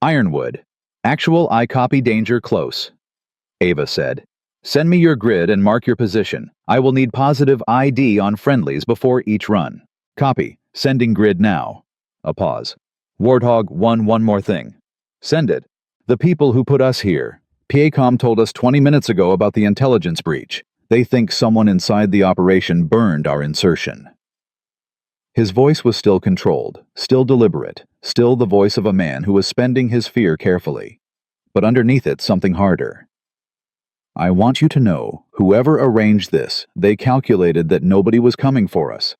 Speaker 1: "Ironwood. Actual, I copy danger close," Ava said. "Send me your grid and mark your position. I will need positive ID on friendlies before each run." "Copy. Sending grid now." A pause. "Warthog 1, one more thing." "Send it. The people who put us here. PACOM told us 20 minutes ago about the intelligence breach. They think someone inside the operation burned our insertion." His voice was still controlled, still deliberate, still the voice of a man who was spending his fear carefully. But underneath it, something harder. "I want you to know, whoever arranged this, they calculated that nobody was coming for us.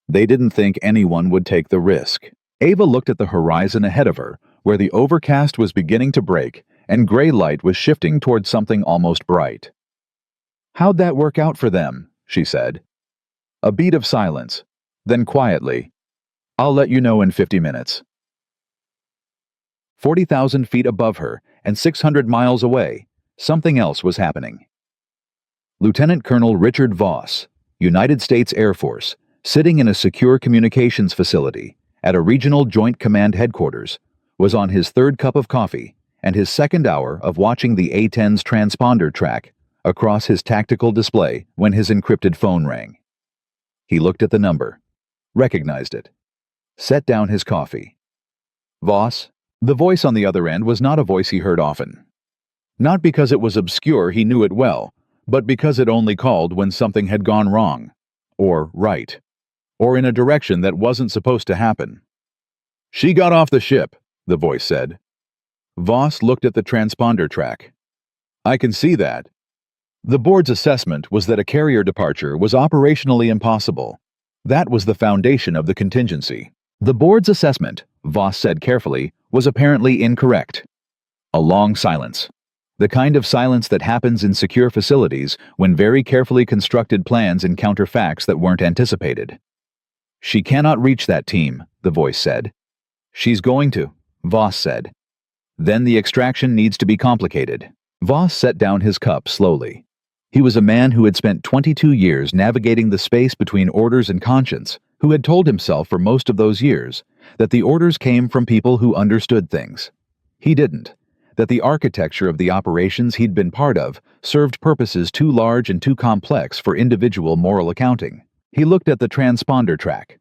Speaker 1: They didn't think anyone would take the risk." Ava looked at the horizon ahead of her, where the overcast was beginning to break, and gray light was shifting toward something almost bright. "How'd that work out for them?" she said. A beat of silence. Then quietly, "I'll let you know in 50 minutes. 40,000 feet above her and 600 miles away, something else was happening. Lieutenant Colonel Richard Voss, United States Air Force, sitting in a secure communications facility at a regional Joint Command headquarters, was on his 3rd cup of coffee and his 2nd hour of watching the A-10's transponder track across his tactical display when his encrypted phone rang. He looked at the number, recognized it, set down his coffee. "Voss?" The voice on the other end was not a voice he heard often. Not because it was obscure, he knew it well, but because it only called when something had gone wrong, or right, or in a direction that wasn't supposed to happen. "She got off the ship," the voice said. Voss looked at the transponder track. "I can see that." The board's assessment was that a carrier departure was operationally impossible. That was the foundation of the contingency. The board's assessment, Voss said carefully, was apparently incorrect. A long silence. The kind of silence that happens in secure facilities when very carefully constructed plans encounter facts that weren't anticipated. "She cannot reach that team," the voice said. "She's going to," Voss said. "Then the extraction needs to be complicated." Voss set down his cup slowly. He was a man who had spent 22 years navigating the space between orders and conscience, who had told himself for most of those years that the orders came from people who understood things. He didn't. That the architecture of the operations he'd been part of served purposes too large and too complex for individual moral accounting. He looked at the transponder track.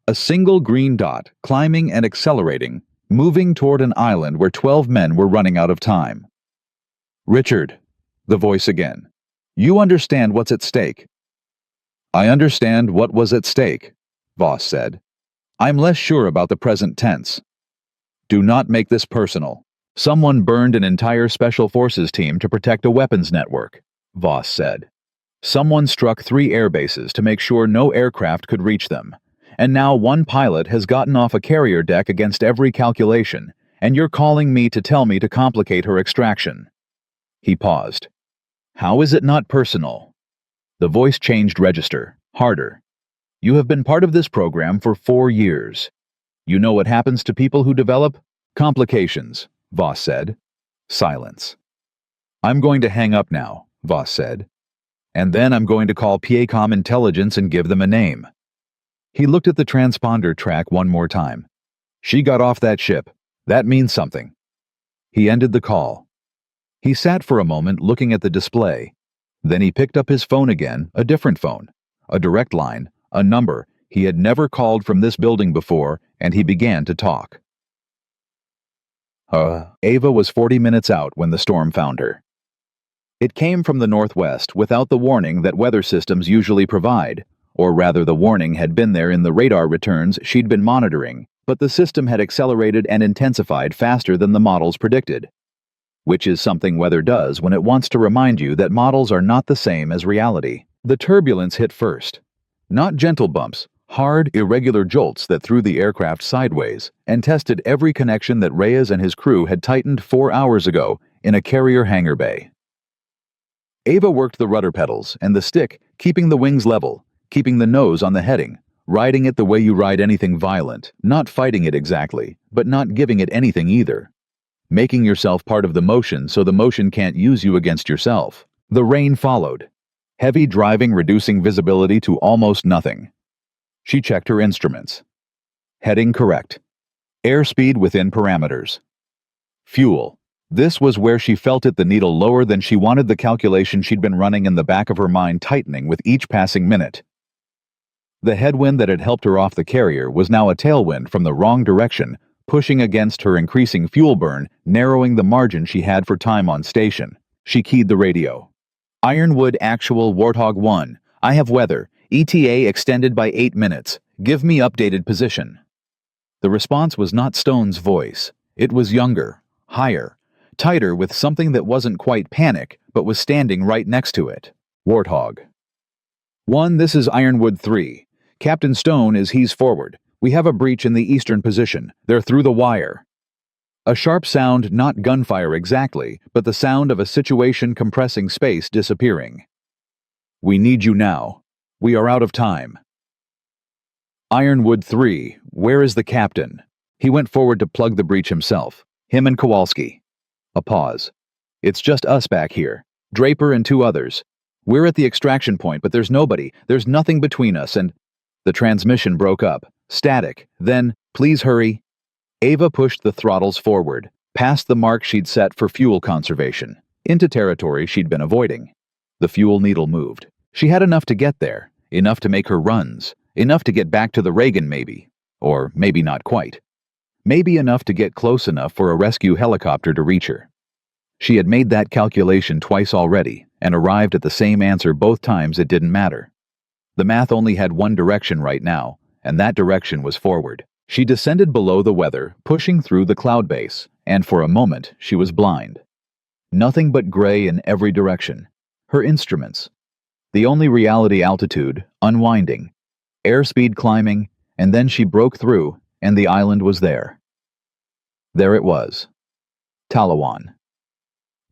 Speaker 1: A single green dot, climbing and accelerating, moving toward an island where 12 men were running out of time. "Richard," the voice again, "you understand what's at stake." "I understand what was at stake," Voss said. "I'm less sure about the present tense." "Do not make this personal. Someone burned an entire Special Forces team to protect a weapons network," Voss said. "Someone struck 3 air bases to make sure no aircraft could reach them. And now one pilot has gotten off a carrier deck against every calculation, and you're calling me to tell me to complicate her extraction." He paused. "How is it not personal?" The voice changed register, harder. "You have been part of this program for 4 years. You know what happens to people who develop complications," Voss said. Silence. "I'm going to hang up now," Voss said. "And then I'm going to call PACOM Intelligence and give them a name." He looked at the transponder track one more time. "She got off that ship. That means something." He ended the call. He sat for a moment looking at the display. Then he picked up his phone again, a different phone, a direct line, a number he had never called from this building before, and he began to talk. Ava was 40 minutes out when the storm found her. It came from the northwest without the warning that weather systems usually provide, or rather the warning had been there in the radar returns she'd been monitoring, but the system had accelerated and intensified faster than the models predicted. Which is something weather does when it wants to remind you that models are not the same as reality. The turbulence hit first. Not gentle bumps, hard, irregular jolts that threw the aircraft sideways and tested every connection that Reyes and his crew had tightened 4 hours ago in a carrier hangar bay. Ava worked the rudder pedals and the stick, keeping the wings level, keeping the nose on the heading, riding it the way you ride anything violent, not fighting it exactly, but not giving it anything either. Making yourself part of the motion so the motion can't use you against yourself. The rain followed. Heavy driving reducing visibility to almost nothing. She checked her instruments. Heading correct. Airspeed within parameters. Fuel. This was where she felt it the needle lower than she wanted, the calculation she'd been running in the back of her mind tightening with each passing minute. The headwind that had helped her off the carrier was now a tailwind from the wrong direction, pushing against her increasing fuel burn, narrowing the margin she had for time on station. She keyed the radio. "Ironwood Actual Warthog 1. I have weather. ETA extended by 8 minutes. Give me updated position." The response was not Stone's voice. It was younger, higher, tighter, with something that wasn't quite panic, but was standing right next to it. Warthog. 1, this is Ironwood 3. Captain Stone he's forward. We have a breach in the eastern position. They're through the wire. A sharp sound, not gunfire exactly, but the sound of a situation compressing space disappearing. "We need you now. We are out of time." "Ironwood 3, where is the captain?" He went forward to plug the breach himself. Him and Kowalski. A pause. "It's just us back here. Draper and 2 others. We're at the extraction point, but there's nobody. There's nothing between us and—" The transmission broke up. Static. Then, "Please hurry." Ava pushed the throttles forward, past the mark she'd set for fuel conservation, into territory she'd been avoiding. The fuel needle moved. She had enough to get there, enough to make her runs, enough to get back to the Reagan maybe, or maybe not quite. Maybe enough to get close enough for a rescue helicopter to reach her. She had made that calculation twice already and arrived at the same answer both times. It didn't matter. The math only had one direction right now, and that direction was forward. She descended below the weather, pushing through the cloud base, and for a moment she was blind. Nothing but gray in every direction. Her instruments. The only reality altitude, unwinding. Airspeed climbing, and then she broke through, and the island was there. There it was. Talawan.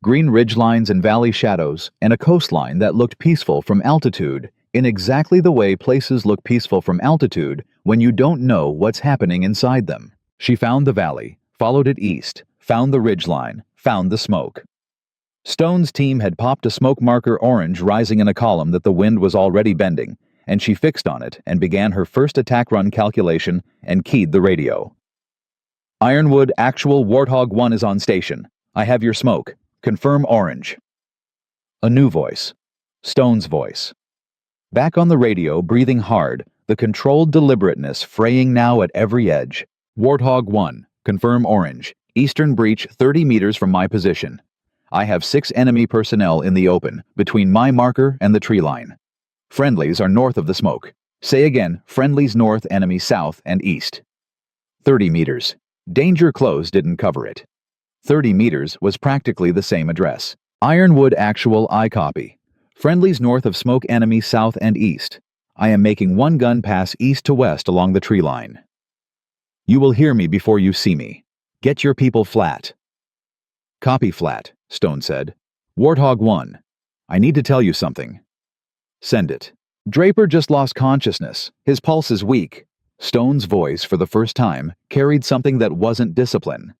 Speaker 1: Green ridgelines and valley shadows, and a coastline that looked peaceful from altitude, in exactly the way places look peaceful from altitude when you don't know what's happening inside them. She found the valley, followed it east, found the ridgeline, found the smoke. Stone's team had popped a smoke marker orange rising in a column that the wind was already bending, and she fixed on it and began her first attack run calculation and keyed the radio. Ironwood, actual Warthog 1 is on station. I have your smoke. Confirm orange. A new voice. Stone's voice. Back on the radio, breathing hard, the controlled deliberateness fraying now at every edge. Warthog 1, confirm orange. Eastern breach 30 meters from my position. I have 6 enemy personnel in the open, between my marker and the tree line. Friendlies are north of the smoke. Say again, friendlies north, enemies south and east. 30 meters. Danger close didn't cover it. 30 meters was practically the same address. Ironwood actual I copy. Friendlies north of smoke, enemies south and east. I am making one gun pass east to west along the tree line. You will hear me before you see me. Get your people flat. Copy flat, Stone said. Warthog 1. I need to tell you something. Send it. Draper just lost consciousness. His pulse is weak. Stone's voice, for the first time, carried something that wasn't discipline.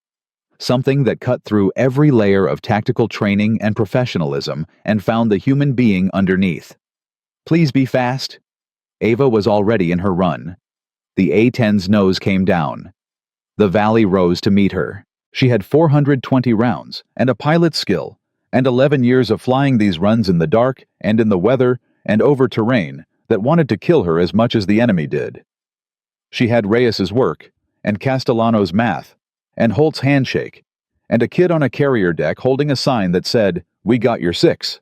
Speaker 1: Something that cut through every layer of tactical training and professionalism and found the human being underneath. Please be fast. Ava was already in her run. The A-10's nose came down. The valley rose to meet her. She had 420 rounds and a pilot's skill, and 11 years of flying these runs in the dark and in the weather and over terrain that wanted to kill her as much as the enemy did. She had Reyes's work, and Castellano's math, and Holt's handshake, and a kid on a carrier deck holding a sign that said, "We got your 6."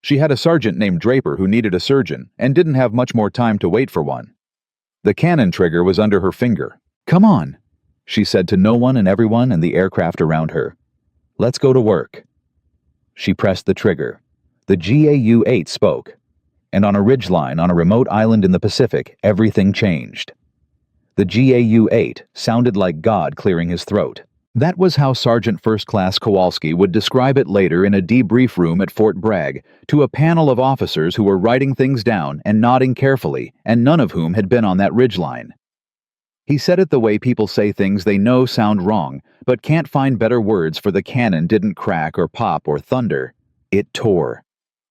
Speaker 1: She had a sergeant named Draper who needed a surgeon and didn't have much more time to wait for one. The cannon trigger was under her finger. "Come on," she said to no one and everyone in the aircraft around her. "Let's go to work." She pressed the trigger. The GAU-8 spoke, and on a ridgeline on a remote island in the Pacific, everything changed. The GAU-8 sounded like God clearing his throat. That was how Sergeant First Class Kowalski would describe it later in a debrief room at Fort Bragg to a panel of officers who were writing things down and nodding carefully, and none of whom had been on that ridgeline. He said it the way people say things they know sound wrong, but can't find better words for the cannon didn't crack or pop or thunder. It tore.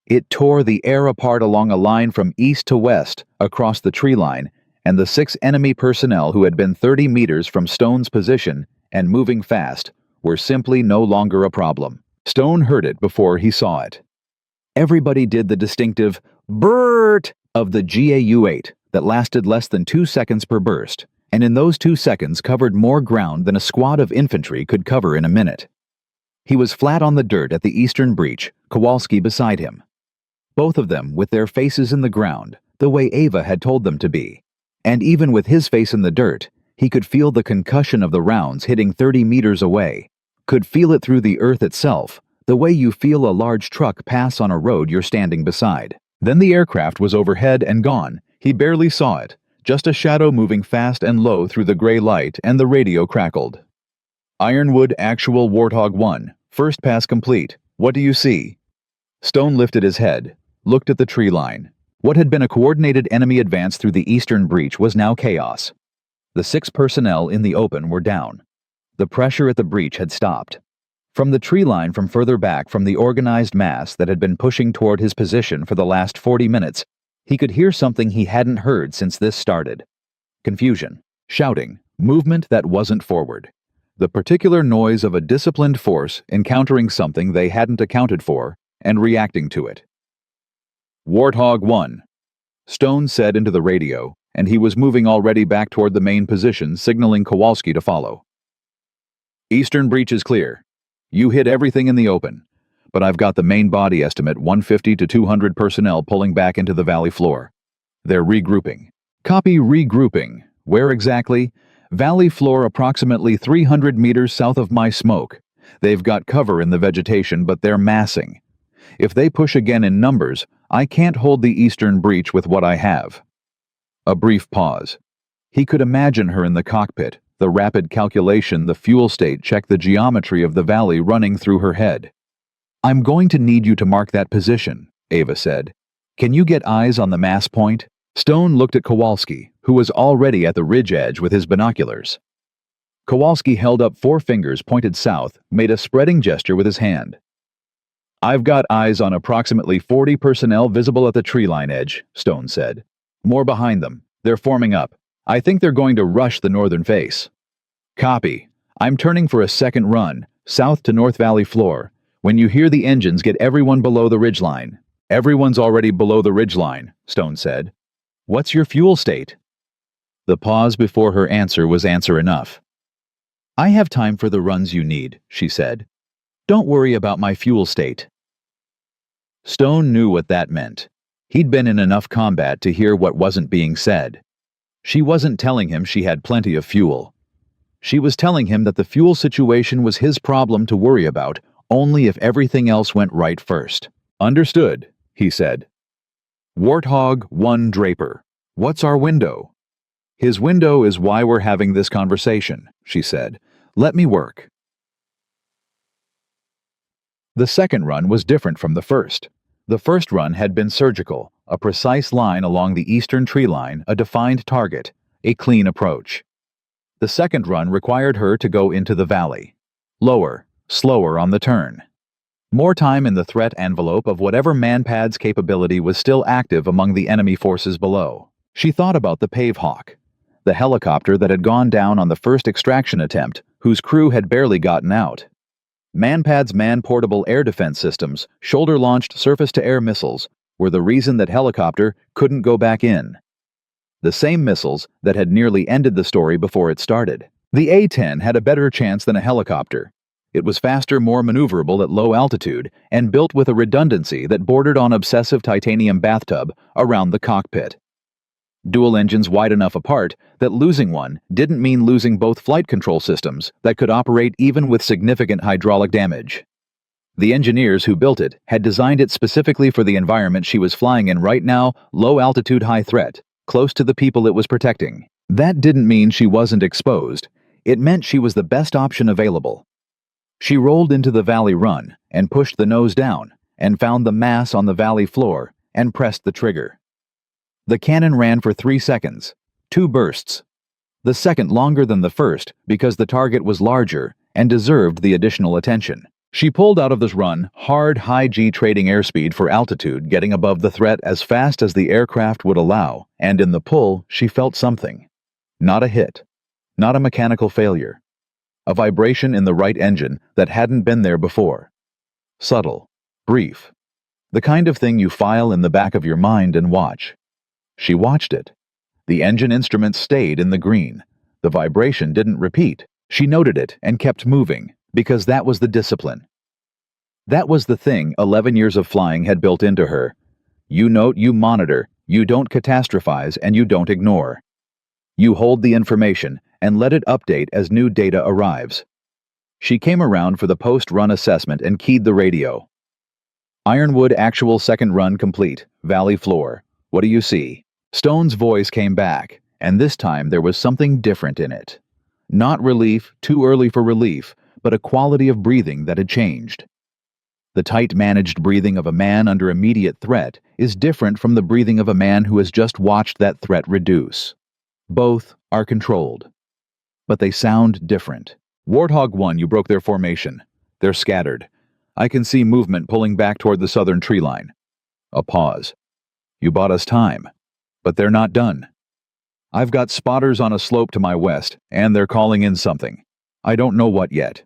Speaker 1: It tore the air apart along a line from east to west, across the tree line, and the 6 enemy personnel who had been 30 meters from Stone's position and moving fast were simply no longer a problem. Stone heard it before he saw it. Everybody did the distinctive "Bert" of the GAU-8 that lasted less than 2 seconds per burst, and in those 2 seconds covered more ground than a squad of infantry could cover in a minute. He was flat on the dirt at the eastern breach, Kowalski beside him. Both of them with their faces in the ground, the way Ava had told them to be. And even with his face in the dirt, he could feel the concussion of the rounds hitting 30 meters away, could feel it through the earth itself, the way you feel a large truck pass on a road you're standing beside. Then the aircraft was overhead and gone. He barely saw it, just a shadow moving fast and low through the gray light, and the radio crackled. Ironwood actual Warthog 1, first pass complete. What do you see? Stone lifted his head, looked at the tree line. What had been a coordinated enemy advance through the eastern breach was now chaos. The 6 personnel in the open were down. The pressure at the breach had stopped. From the tree line from further back from the organized mass that had been pushing toward his position for the last 40 minutes, he could hear something he hadn't heard since this started. Confusion, shouting, movement that wasn't forward. The particular noise of a disciplined force encountering something they hadn't accounted for and reacting to it. Warthog 1, Stone said into the radio, and he was moving already back toward the main position, signaling Kowalski to follow. Eastern breach is clear. You hit everything in the open, but I've got the main body estimate 150 to 200 personnel pulling back into the valley floor. They're regrouping. Copy regrouping. Where exactly? Valley floor approximately 300 meters south of my smoke. They've got cover in the vegetation, but they're massing. If they push again in numbers, I can't hold the eastern breach with what I have. A brief pause. He could imagine her in the cockpit, The rapid calculation, the fuel state checked the geometry of the valley running through her head. "I'm going to need you to mark that position," Ava said. "Can you get eyes on the mass point?" Stone looked at Kowalski, who was already at the ridge edge with his binoculars. Kowalski held up 4 fingers pointed south, made a spreading gesture with his hand. "I've got eyes on approximately 40 personnel visible at the tree line edge," Stone said. "More behind them. They're forming up. I think they're going to rush the northern face." "Copy. I'm turning for a second run, south to North Valley floor. When you hear the engines, get everyone below the ridgeline." "Everyone's already below the ridgeline," Stone said. "What's your fuel state?" The pause before her answer was answer enough. "I have time for the runs you need," she said. "Don't worry about my fuel state." Stone knew what that meant. He'd been in enough combat to hear what wasn't being said. She wasn't telling him she had plenty of fuel. She was telling him that the fuel situation was his problem to worry about only if everything else went right first. "Understood," he said. "Warthog 1 Draper. What's our window?" "His window is why we're having this conversation," she said. "Let me work." The second run was different from the first. The first run had been surgical, a precise line along the eastern tree line, a defined target, a clean approach. The second run required her to go into the valley. Lower, slower on the turn. More time in the threat envelope of whatever Manpad's capability was still active among the enemy forces below. She thought about the Pavehawk, the helicopter that had gone down on the first extraction attempt, whose crew had barely gotten out. Manpad's man-portable air defense systems, shoulder-launched surface-to-air missiles, were the reason that helicopter couldn't go back in. The same missiles that had nearly ended the story before it started. The A-10 had a better chance than a helicopter. It was faster, more maneuverable at low altitude, and built with a redundancy that bordered on obsessive titanium bathtub around the cockpit. Dual engines wide enough apart that losing one didn't mean losing both flight control systems that could operate even with significant hydraulic damage. The engineers who built it had designed it specifically for the environment she was flying in right now, low-altitude high threat, close to the people it was protecting. That didn't mean she wasn't exposed. It meant she was the best option available. She rolled into the valley run and pushed the nose down and found the mass on the valley floor and pressed the trigger. The cannon ran for 3 seconds, 2 bursts. The second longer than the first because the target was larger and deserved the additional attention. She pulled out of this run, hard high-G trading airspeed for altitude, getting above the threat as fast as the aircraft would allow, and in the pull she felt something. Not a hit, not a mechanical failure. A vibration in the right engine that hadn't been there before. Subtle, brief. The kind of thing you file in the back of your mind and watch. She watched it. The engine instruments stayed in the green. The vibration didn't repeat. She noted it and kept moving, because that was the discipline. That was the thing 11 years of flying had built into her. You note, you monitor, you don't catastrophize, and you don't ignore. You hold the information and let it update as new data arrives. She came around for the post-run assessment and keyed the radio. "Ironwood actual second run complete, valley floor. What do you see?" Stone's voice came back, and this time there was something different in it. Not relief, too early for relief, but a quality of breathing that had changed. The tight managed breathing of a man under immediate threat is different from the breathing of a man who has just watched that threat reduce. Both are controlled. But they sound different. "Warthog 1, you broke their formation. They're scattered. I can see movement pulling back toward the southern tree line." A pause. "You bought us time. But they're not done. I've got spotters on a slope to my west, and they're calling in something. I don't know what yet.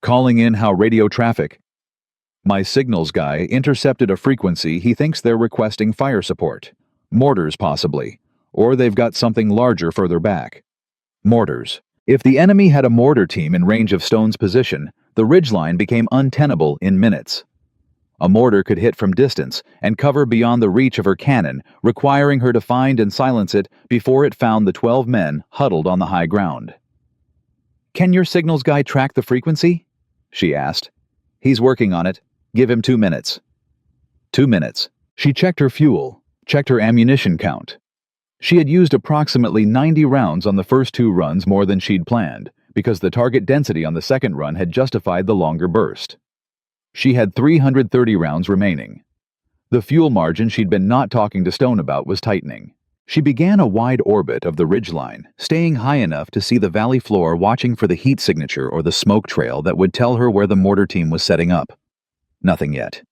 Speaker 1: Calling in how radio traffic. My signals guy intercepted a frequency he thinks they're requesting fire support. Mortars, possibly. Or they've got something larger further back. Mortars. If the enemy had a mortar team in range of Stone's position, the ridgeline became untenable in minutes. A mortar could hit from distance and cover beyond the reach of her cannon, requiring her to find and silence it before it found the 12 men huddled on the high ground. "Can your signals guy track the frequency?" she asked. "He's working on it. Give him 2 minutes." 2 minutes. She checked her fuel, checked her ammunition count. She had used approximately 90 rounds on the first 2 runs, more than she'd planned, because the target density on the second run had justified the longer burst. She had 330 rounds remaining. The fuel margin she'd been not talking to Stone about was tightening. She began a wide orbit of the ridgeline, staying high enough to see the valley floor, watching for the heat signature or the smoke trail that would tell her where the mortar team was setting up. Nothing yet.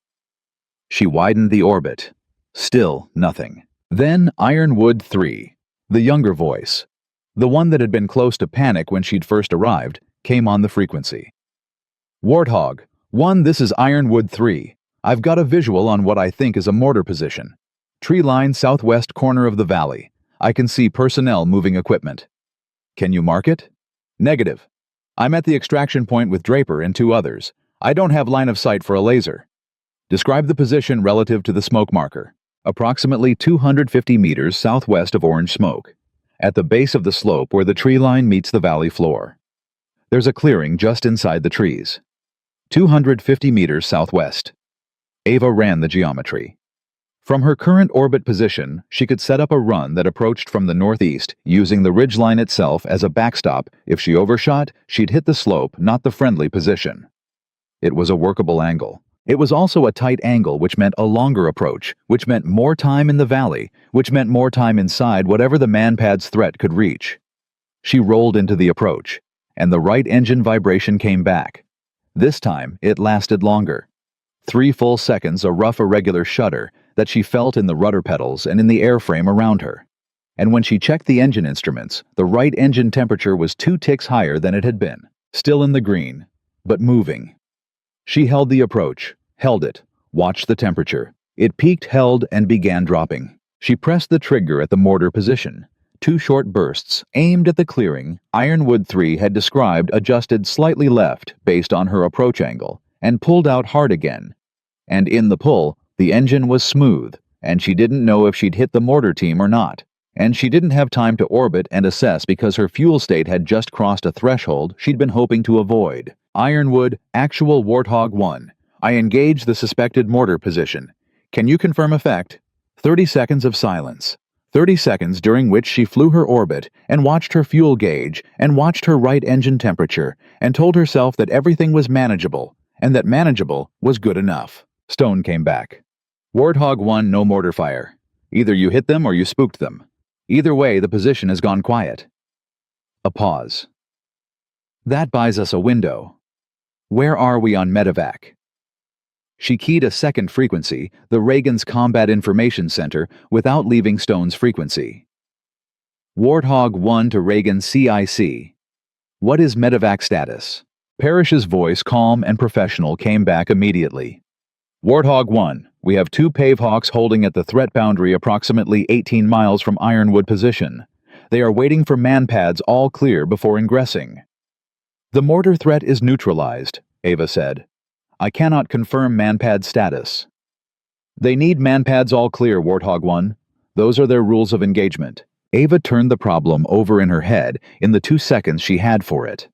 Speaker 1: She widened the orbit. Still nothing. Then Ironwood 3, the younger voice, the one that had been close to panic when she'd first arrived, came on the frequency. Warthog 1, this is Ironwood 3. I've got a visual on what I think is a mortar position. Tree line southwest corner of the valley. I can see personnel moving equipment. Can you mark it? Negative. I'm at the extraction point with Draper and 2 others. I don't have line of sight for a laser. Describe the position relative to the smoke marker. Approximately 250 meters southwest of orange smoke, at the base of the slope where the tree line meets the valley floor. There's a clearing just inside the trees. 250 meters southwest. Ava ran the geometry. From her current orbit position, she could set up a run that approached from the northeast, using the ridgeline itself as a backstop. If she overshot, she'd hit the slope, not the friendly position. It was a workable angle. It was also a tight angle, which meant a longer approach, which meant more time in the valley, which meant more time inside whatever the manpad's threat could reach. She rolled into the approach, and the right engine vibration came back. This time, it lasted longer. 3 full seconds, a rough, irregular shudder that she felt in the rudder pedals and in the airframe around her. And when she checked the engine instruments, the right engine temperature was 2 ticks higher than it had been, still in the green, but moving. She held the approach, held it, watched the temperature. It peaked, held, and began dropping. She pressed the trigger at the mortar position. 2 short bursts, aimed at the clearing Ironwood 3 had described, adjusted slightly left based on her approach angle, and pulled out hard again. And in the pull, the engine was smooth, and she didn't know if she'd hit the mortar team or not. And she didn't have time to orbit and assess because her fuel state had just crossed a threshold she'd been hoping to avoid. Ironwood, actual Warthog 1. I engage the suspected mortar position. Can you confirm effect? 30 seconds of silence. 30 seconds during which she flew her orbit and watched her fuel gauge and watched her right engine temperature and told herself that everything was manageable and that manageable was good enough. Stone came back. Warthog 1, no mortar fire. Either you hit them or you spooked them. Either way, the position has gone quiet. A pause. That buys us a window. Where are we on medevac? She keyed a second frequency, the Reagan's Combat Information Center, without leaving Stone's frequency. Warthog 1 to Reagan CIC. What is medevac status? Parrish's voice, calm and professional, came back immediately. Warthog 1, we have 2 Pavehawks holding at the threat boundary approximately 18 miles from Ironwood position. They are waiting for manpads all clear before ingressing. The mortar threat is neutralized, Ava said. I cannot confirm manpad status. They need manpads all clear, Warthog 1. Those are their rules of engagement. Ava turned the problem over in her head in the 2 seconds she had for it.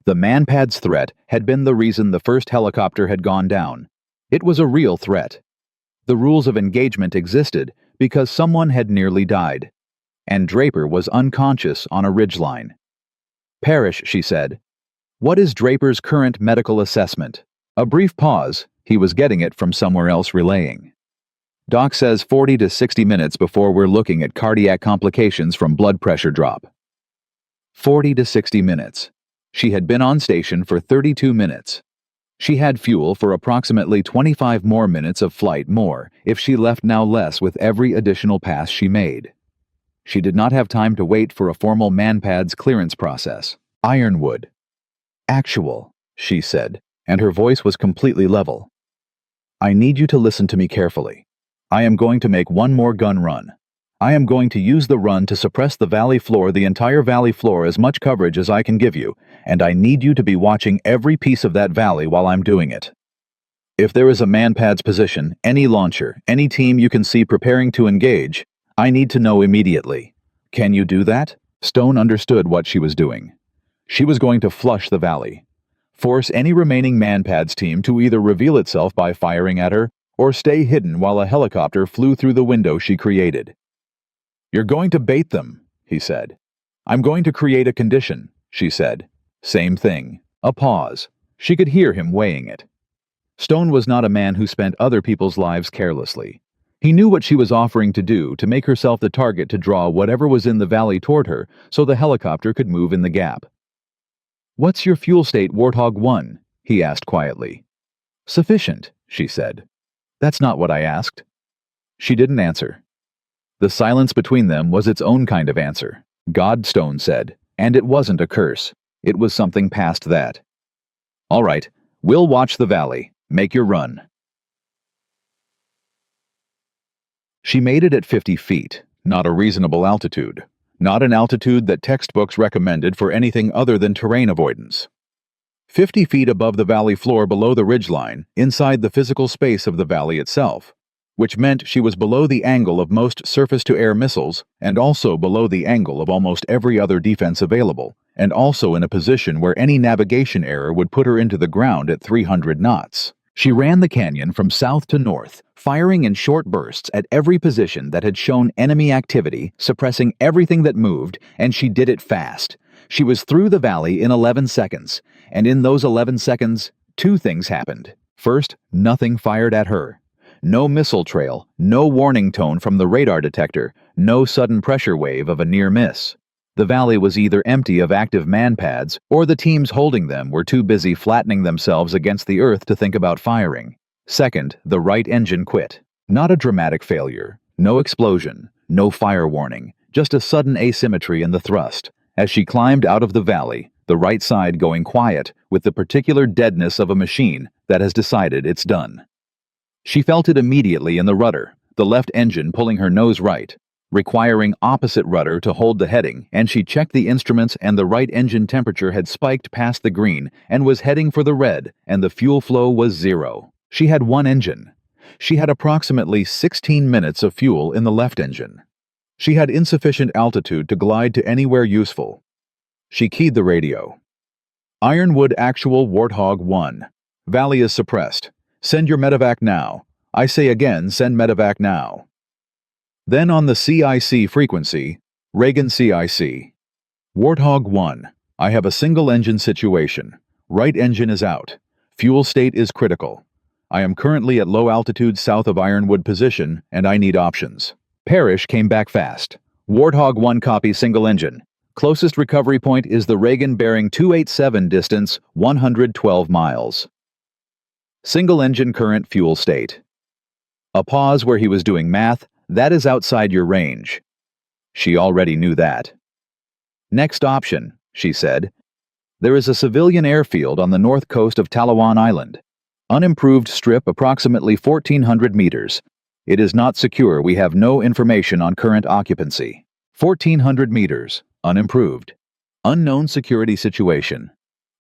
Speaker 1: The manpad's threat had been the reason the first helicopter had gone down. It was a real threat. The rules of engagement existed because someone had nearly died, and Draper was unconscious on a ridgeline. Parrish, she said. What is Draper's current medical assessment? A brief pause. He was getting it from somewhere else, relaying. Doc says 40 to 60 minutes before we're looking at cardiac complications from blood pressure drop. 40 to 60 minutes. She had been on station for 32 minutes. She had fuel for approximately 25 more minutes of flight more if she left, now less with every additional pass she made. She did not have time to wait for a formal manpad's clearance process. Ironwood. Actual, she said, and her voice was completely level. I need you to listen to me carefully. I am going to make one more gun run. I am going to use the run to suppress the valley floor, the entire valley floor, as much coverage as I can give you, and I need you to be watching every piece of that valley while I'm doing it. If there is a manpad's position, any launcher, any team you can see preparing to engage, I need to know immediately. Can you do that? Stone understood what she was doing. She was going to flush the valley. Force any remaining manpad's team to either reveal itself by firing at her or stay hidden while a helicopter flew through the window she created. You're going to bait them, he said. I'm going to create a condition, she said. Same thing. A pause. She could hear him weighing it. Stone was not a man who spent other people's lives carelessly. He knew what she was offering to do to make herself the target to draw whatever was in the valley toward her so the helicopter could move in the gap. What's your fuel state, Warthog 1? He asked quietly. Sufficient, she said. That's not what I asked. She didn't answer. The silence between them was its own kind of answer, God, Stone said, and it wasn't a curse. It was something past that. All right, we'll watch the valley. Make your run. She made it at 50 feet, not a reasonable altitude, not an altitude that textbooks recommended for anything other than terrain avoidance. 50 feet above the valley floor below the ridgeline, inside the physical space of the valley itself, which meant she was below the angle of most surface-to-air missiles and also below the angle of almost every other defense available, and also in a position where any navigation error would put her into the ground at 300 knots. She ran the canyon from south to north, firing in short bursts at every position that had shown enemy activity, suppressing everything that moved, and she did it fast. She was through the valley in 11 seconds, and in those 11 seconds, two things happened. First, nothing fired at her. No missile trail, no warning tone from the radar detector, no sudden pressure wave of a near miss. The valley was either empty of active man-pads, or the teams holding them were too busy flattening themselves against the earth to think about firing. Second, the right engine quit. Not a dramatic failure, no explosion, no fire warning, just a sudden asymmetry in the thrust. As she climbed out of the valley, the right side going quiet with the particular deadness of a machine that has decided it's done. She felt it immediately in the rudder, the left engine pulling her nose right, requiring opposite rudder to hold the heading, and she checked the instruments and the right engine temperature had spiked past the green and was heading for the red, and the fuel flow was 0. She had one engine. She had approximately 16 minutes of fuel in the left engine. She had insufficient altitude to glide to anywhere useful. She keyed the radio. Ironwood Actual Warthog 1. Valley is suppressed. Send your medevac now. I say again, send medevac now. Then on the CIC frequency, Reagan CIC. Warthog 1. I have a single engine situation. Right engine is out. Fuel state is critical. I am currently at low altitude south of Ironwood position, and I need options. Parrish came back fast. Warthog 1 copy single engine. Closest recovery point is the Reagan bearing 287 distance 112 miles. Single engine current fuel state. A pause where he was doing math. That is outside your range. She already knew that. Next option, she said. There is a civilian airfield on the north coast of Talawan Island. Unimproved strip approximately 1,400 meters. It is not secure. We have no information on current occupancy. 1,400 meters. Unimproved. Unknown security situation.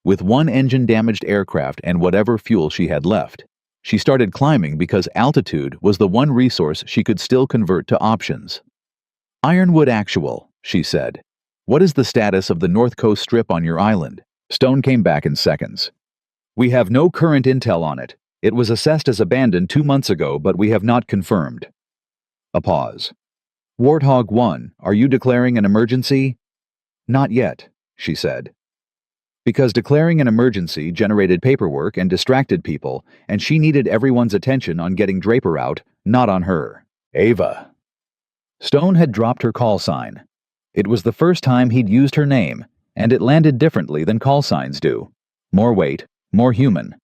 Speaker 1: With one engine-damaged aircraft and whatever fuel she had left, she started climbing because altitude was the one resource she could still convert to options. Ironwood Actual, she said. What is the status of the North Coast Strip on your island? Stone came back in seconds. We have no current intel on it. It was assessed as abandoned 2 months ago, but we have not confirmed. A pause. Warthog 1, are you declaring an emergency? Not yet, she said. Because declaring an emergency generated paperwork and distracted people, and she needed everyone's attention on getting Draper out, not on her. Ava. Stone had dropped her call sign. It was the first time he'd used her name, and it landed differently than call signs do. More weight, more human.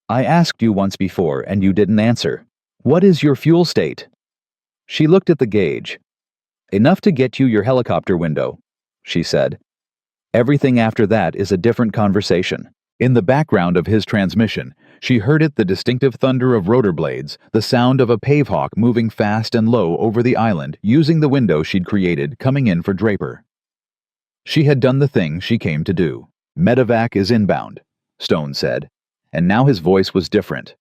Speaker 1: I asked you once before, and you didn't answer. What is your fuel state? She looked at the gauge. Enough to get you your helicopter window, she said. Everything after that is a different conversation. In the background of his transmission, she heard the distinctive thunder of rotor blades, the sound of a pavehawk moving fast and low over the island using the window she'd created coming in for Draper. She had done the thing she came to do. Medevac is inbound, Stone said, and now his voice was different.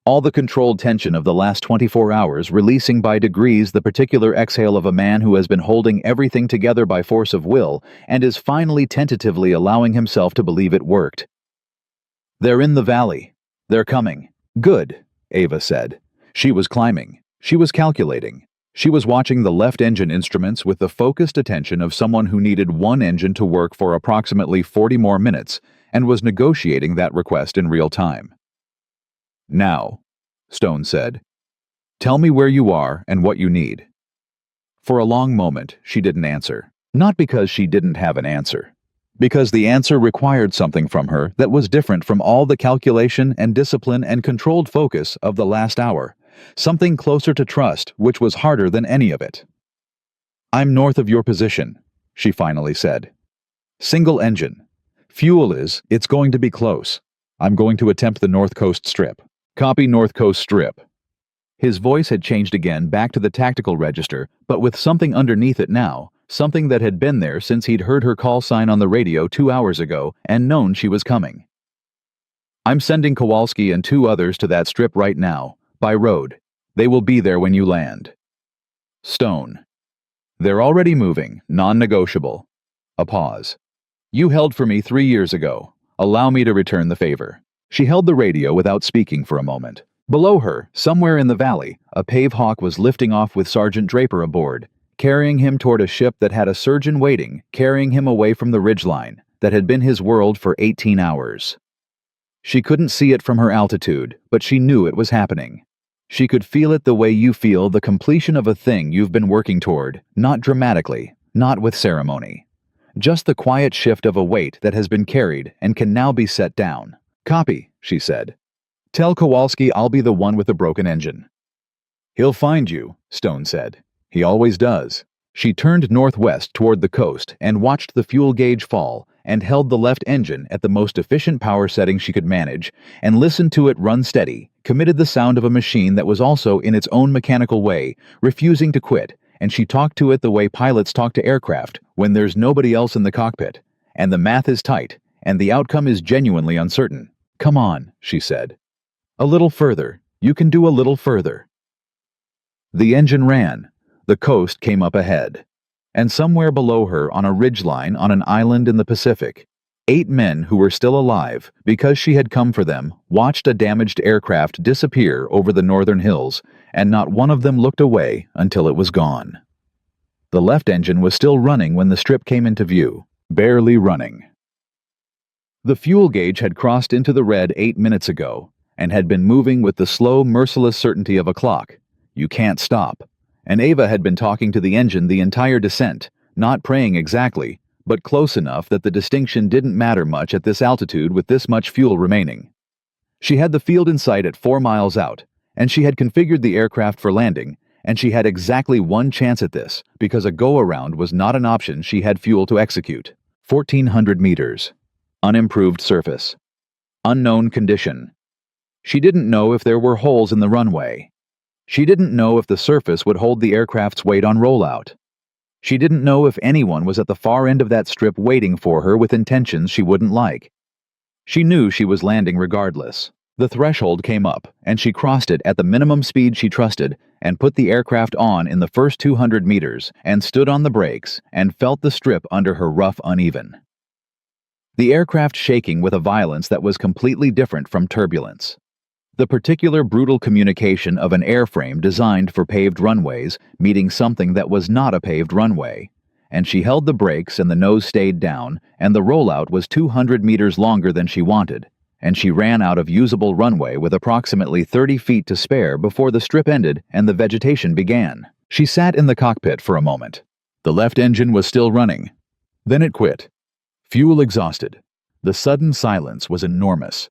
Speaker 1: All the controlled tension of the last 24 hours releasing by degrees the particular exhale of a man who has been holding everything together by force of will and is finally tentatively allowing himself to believe it worked. They're in the valley. They're coming. Good, Ava said. She was climbing. She was calculating. She was watching the left engine instruments with the focused attention of someone who needed one engine to work for approximately 40 more minutes and was negotiating that request in real time. "Now," Stone said, "tell me where you are and what you need." For a long moment, she didn't answer. Not because she didn't have an answer, because the answer required something from her that was different from all the calculation and discipline and controlled focus of the last hour, something closer to trust, which was harder than any of it. "I'm north of your position," she finally said. "Single engine. Fuel it's going to be close. I'm going to attempt the North Coast Strip. Copy North Coast Strip." His voice had changed again back to the tactical register, but with something underneath it now, something that had been there since he'd heard her call sign on the radio 2 hours ago and known she was coming. "I'm sending Kowalski and 2 others to that strip right now, by road. They will be there when you land." Stone. "They're already moving, non-negotiable." A pause. "You held for me 3 years ago. Allow me to return the favor." She held the radio without speaking for a moment. Below her, somewhere in the valley, a Pave Hawk was lifting off with Sergeant Draper aboard, carrying him toward a ship that had a surgeon waiting, carrying him away from the ridgeline that had been his world for 18 hours. She couldn't see it from her altitude, but she knew it was happening. She could feel it the way you feel the completion of a thing you've been working toward, not dramatically, not with ceremony. Just the quiet shift of a weight that has been carried and can now be set down. "Copy," she said. "Tell Kowalski I'll be the one with the broken engine." "He'll find you," Stone said. "He always does." She turned northwest toward the coast and watched the fuel gauge fall and held the left engine at the most efficient power setting she could manage and listened to it run steady, committed the sound of a machine that was also in its own mechanical way, refusing to quit, and she talked to it the way pilots talk to aircraft when there's nobody else in the cockpit, and the math is tight, and the outcome is genuinely uncertain. "Come on," she said. "A little further. You can do a little further." The engine ran. The coast came up ahead. And somewhere below her on a ridgeline on an island in the Pacific, 8 men who were still alive, because she had come for them, watched a damaged aircraft disappear over the northern hills, and not one of them looked away until it was gone. The left engine was still running when the strip came into view, barely running. The fuel gauge had crossed into the red 8 minutes ago, and had been moving with the slow, merciless certainty of a clock. You can't stop. And Ava had been talking to the engine the entire descent, not praying exactly, but close enough that the distinction didn't matter much at this altitude with this much fuel remaining. She had the field in sight at 4 miles out, and she had configured the aircraft for landing, and she had exactly one chance at this, because a go-around was not an option she had fuel to execute. 1,400 meters. Unimproved surface. Unknown condition. She didn't know if there were holes in the runway. She didn't know if the surface would hold the aircraft's weight on rollout. She didn't know if anyone was at the far end of that strip waiting for her with intentions she wouldn't like. She knew she was landing regardless. The threshold came up, and she crossed it at the minimum speed she trusted, and put the aircraft on in the first 200 meters, and stood on the brakes, and felt the strip under her rough uneven. The aircraft shaking with a violence that was completely different from turbulence. The particular brutal communication of an airframe designed for paved runways meeting something that was not a paved runway. And she held the brakes and the nose stayed down, and the rollout was 200 meters longer than she wanted, and she ran out of usable runway with approximately 30 feet to spare before the strip ended and the vegetation began. She sat in the cockpit for a moment. The left engine was still running. Then it quit. Fuel exhausted. The sudden silence was enormous.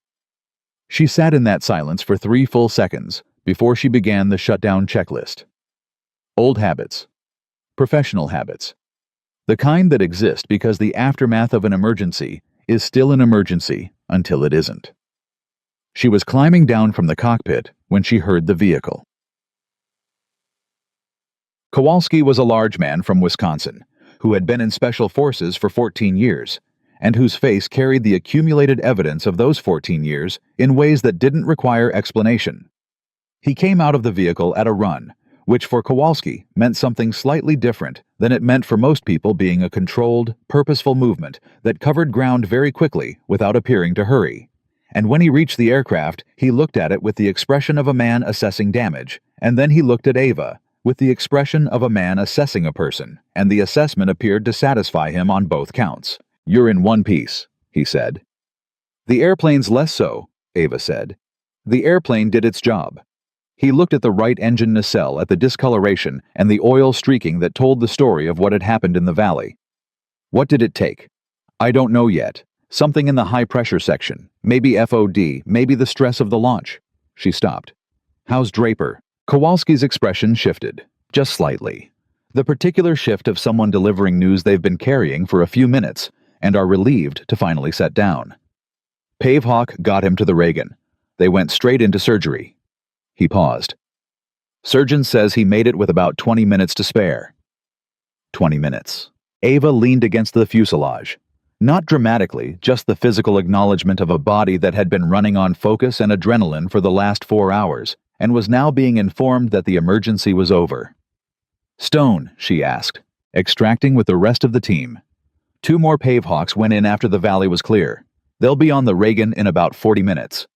Speaker 1: She sat in that silence for 3 full seconds before she began the shutdown checklist. Old habits. Professional habits. The kind that exist because the aftermath of an emergency is still an emergency until it isn't. She was climbing down from the cockpit when she heard the vehicle. Kowalski was a large man from Wisconsin who had been in Special Forces for 14 years, and whose face carried the accumulated evidence of those 14 years in ways that didn't require explanation. He came out of the vehicle at a run, which for Kowalski meant something slightly different than it meant for most people, being a controlled, purposeful movement that covered ground very quickly without appearing to hurry. And when he reached the aircraft, he looked at it with the expression of a man assessing damage, and then he looked at Ava, with the expression of a man assessing a person, and the assessment appeared to satisfy him on both counts. "You're in one piece," he said. "The airplane's less so," Ava said. "The airplane did its job." He looked at the right engine nacelle, at the discoloration and the oil streaking that told the story of what had happened in the valley. "What did it take?" "I don't know yet. Something in the high-pressure section. Maybe FOD, maybe the stress of the launch." She stopped. "How's Draper?" Kowalski's expression shifted, just slightly. The particular shift of someone delivering news they've been carrying for a few minutes and are relieved to finally set down. "Pavehawk got him to the Reagan. They went straight into surgery." He paused. "Surgeon says he made it with about 20 minutes to spare." 20 minutes. Ava leaned against the fuselage. Not dramatically, just the physical acknowledgement of a body that had been running on focus and adrenaline for the last 4 hours, and was now being informed that the emergency was over. "Stone," she asked, extracting with the rest of the team. 2 more Pavehawks went in after the valley was clear. They'll be on the Reagan in about 40 minutes.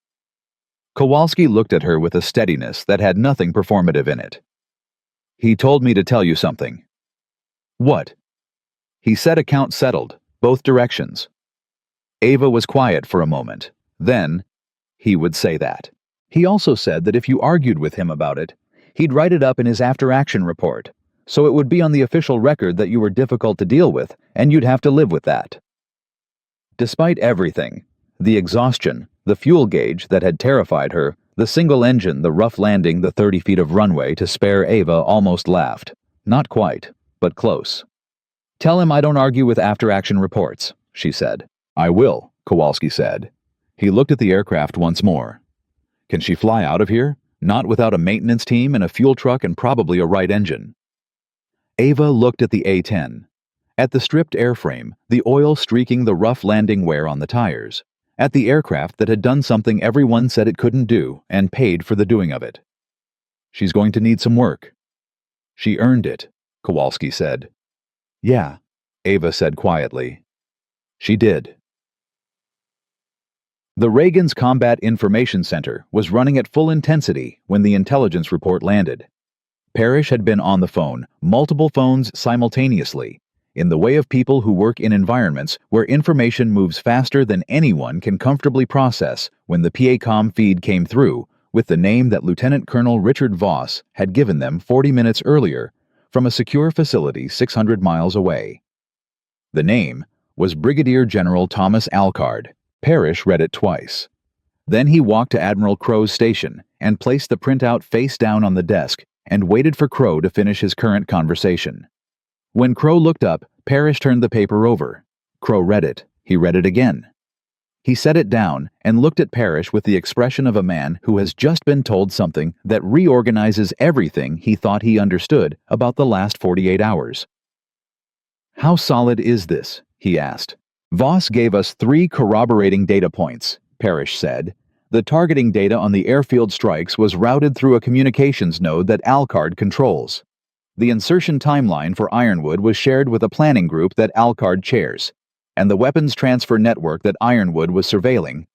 Speaker 1: Kowalski looked at her with a steadiness that had nothing performative in it. "He told me to tell you something." "What?" "He said account settled, both directions." Ava was quiet for a moment. Then, he would say that. He also said that if you argued with him about it, he'd write it up in his after-action report, so it would be on the official record that you were difficult to deal with, and you'd have to live with that. Despite everything, the exhaustion, the fuel gauge that had terrified her, the single engine, the rough landing, the 30 feet of runway to spare, Ava almost laughed. Not quite, but close. "Tell him I don't argue with after-action reports," she said. "I will," Kowalski said. He looked at the aircraft once more. "Can she fly out of here? Not without a maintenance team and a fuel truck and probably a right engine." Ava looked at the A-10. At the stripped airframe, the oil streaking the rough landing wear on the tires. At the aircraft that had done something everyone said it couldn't do and paid for the doing of it. "She's going to need some work." "She earned it," Kowalski said. "Yeah," Ava said quietly. "She did." The Reagan's Combat Information Center was running at full intensity when the intelligence report landed. Parrish had been on the phone, multiple phones simultaneously, in the way of people who work in environments where information moves faster than anyone can comfortably process. When the PA-COM feed came through, with the name that Lieutenant Colonel Richard Voss had given them 40 minutes earlier from a secure facility 600 miles away. The name was Brigadier General Thomas Alcard. Parrish read it twice. Then he walked to Admiral Crow's station and placed the printout face down on the desk and waited for Crow to finish his current conversation. When Crow looked up, Parrish turned the paper over. Crow read it. He read it again. He set it down and looked at Parrish with the expression of a man who has just been told something that reorganizes everything he thought he understood about the last 48 hours. "How solid is this?" he asked. "Voss gave us 3 corroborating data points," Parrish said. "The targeting data on the airfield strikes was routed through a communications node that Alcard controls. The insertion timeline for Ironwood was shared with a planning group that Alcard chairs, and the weapons transfer network that Ironwood was surveilling."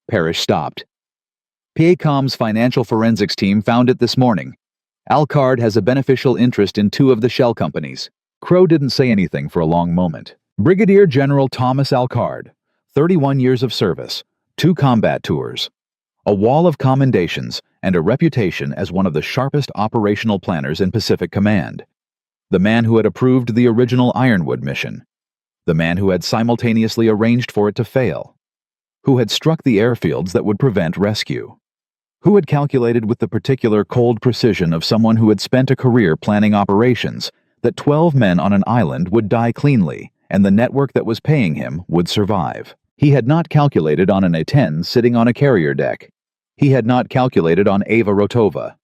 Speaker 1: Parrish stopped. "PACOM's financial forensics team found it this morning. Alcard has a beneficial interest in 2 of the shell companies." Crow didn't say anything for a long moment. Brigadier General Thomas Alcard, 31 years of service, 2 combat tours, a wall of commendations, and a reputation as one of the sharpest operational planners in Pacific Command. The man who had approved the original Ironwood mission. The man who had simultaneously arranged for it to fail. Who had struck the airfields that would prevent rescue. Who had calculated with the particular cold precision of someone who had spent a career planning operations that 12 men on an island would die cleanly and the network that was paying him would survive. He had not calculated on an A-10 sitting on a carrier deck. He had not calculated on Ava Rotova.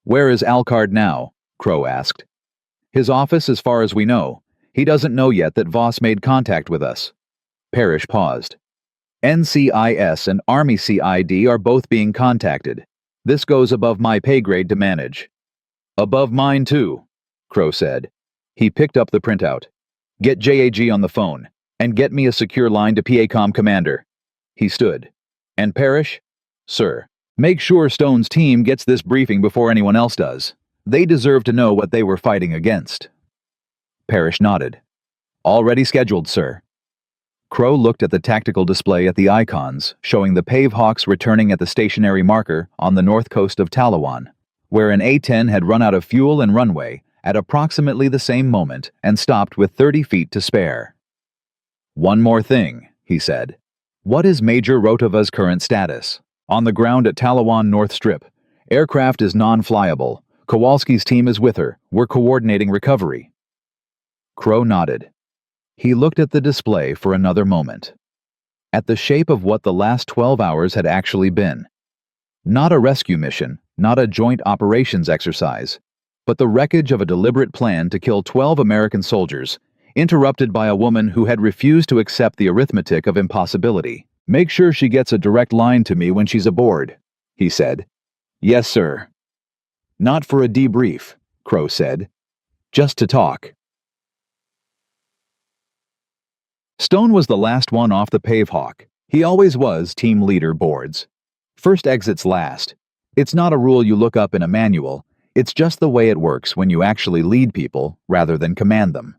Speaker 1: "Where is Alcard now?" Crow asked. "His office, as far as we know. He doesn't know yet that Voss made contact with us." Parrish paused. "NCIS and Army CID are both being contacted. This goes above my pay grade to manage." "Above mine, too," Crow said. He picked up the printout. "Get JAG on the phone, and get me a secure line to PACOM commander." He stood. "And Parrish?" "Sir, make sure Stone's team gets this briefing before anyone else does. They deserve to know what they were fighting against. Parrish nodded. Already scheduled, sir. Crow looked at the tactical display at the icons, showing the Pavehawks returning at the stationary marker on the north coast of Talawan, where an A-10 had run out of fuel and runway at approximately the same moment and stopped with 30 feet to spare. One more thing, he said. What is Major Rotova's current status? On the ground at Talawan North Strip. Aircraft is non-flyable. Kowalski's team is with her. We're coordinating recovery. Crow nodded. He looked at the display for another moment. At the shape of what the last 12 hours had actually been. Not a rescue mission, not a joint operations exercise, but the wreckage of a deliberate plan to kill 12 American soldiers, interrupted by a woman who had refused to accept the arithmetic of impossibility. Make sure she gets a direct line to me when she's aboard, he said. Yes, sir. Not for a debrief, Crow said. Just to talk. Stone was the last one off the Pavehawk. He always was team leader boards. First exits last. It's not a rule you look up in a manual. It's just the way it works when you actually lead people rather than command them.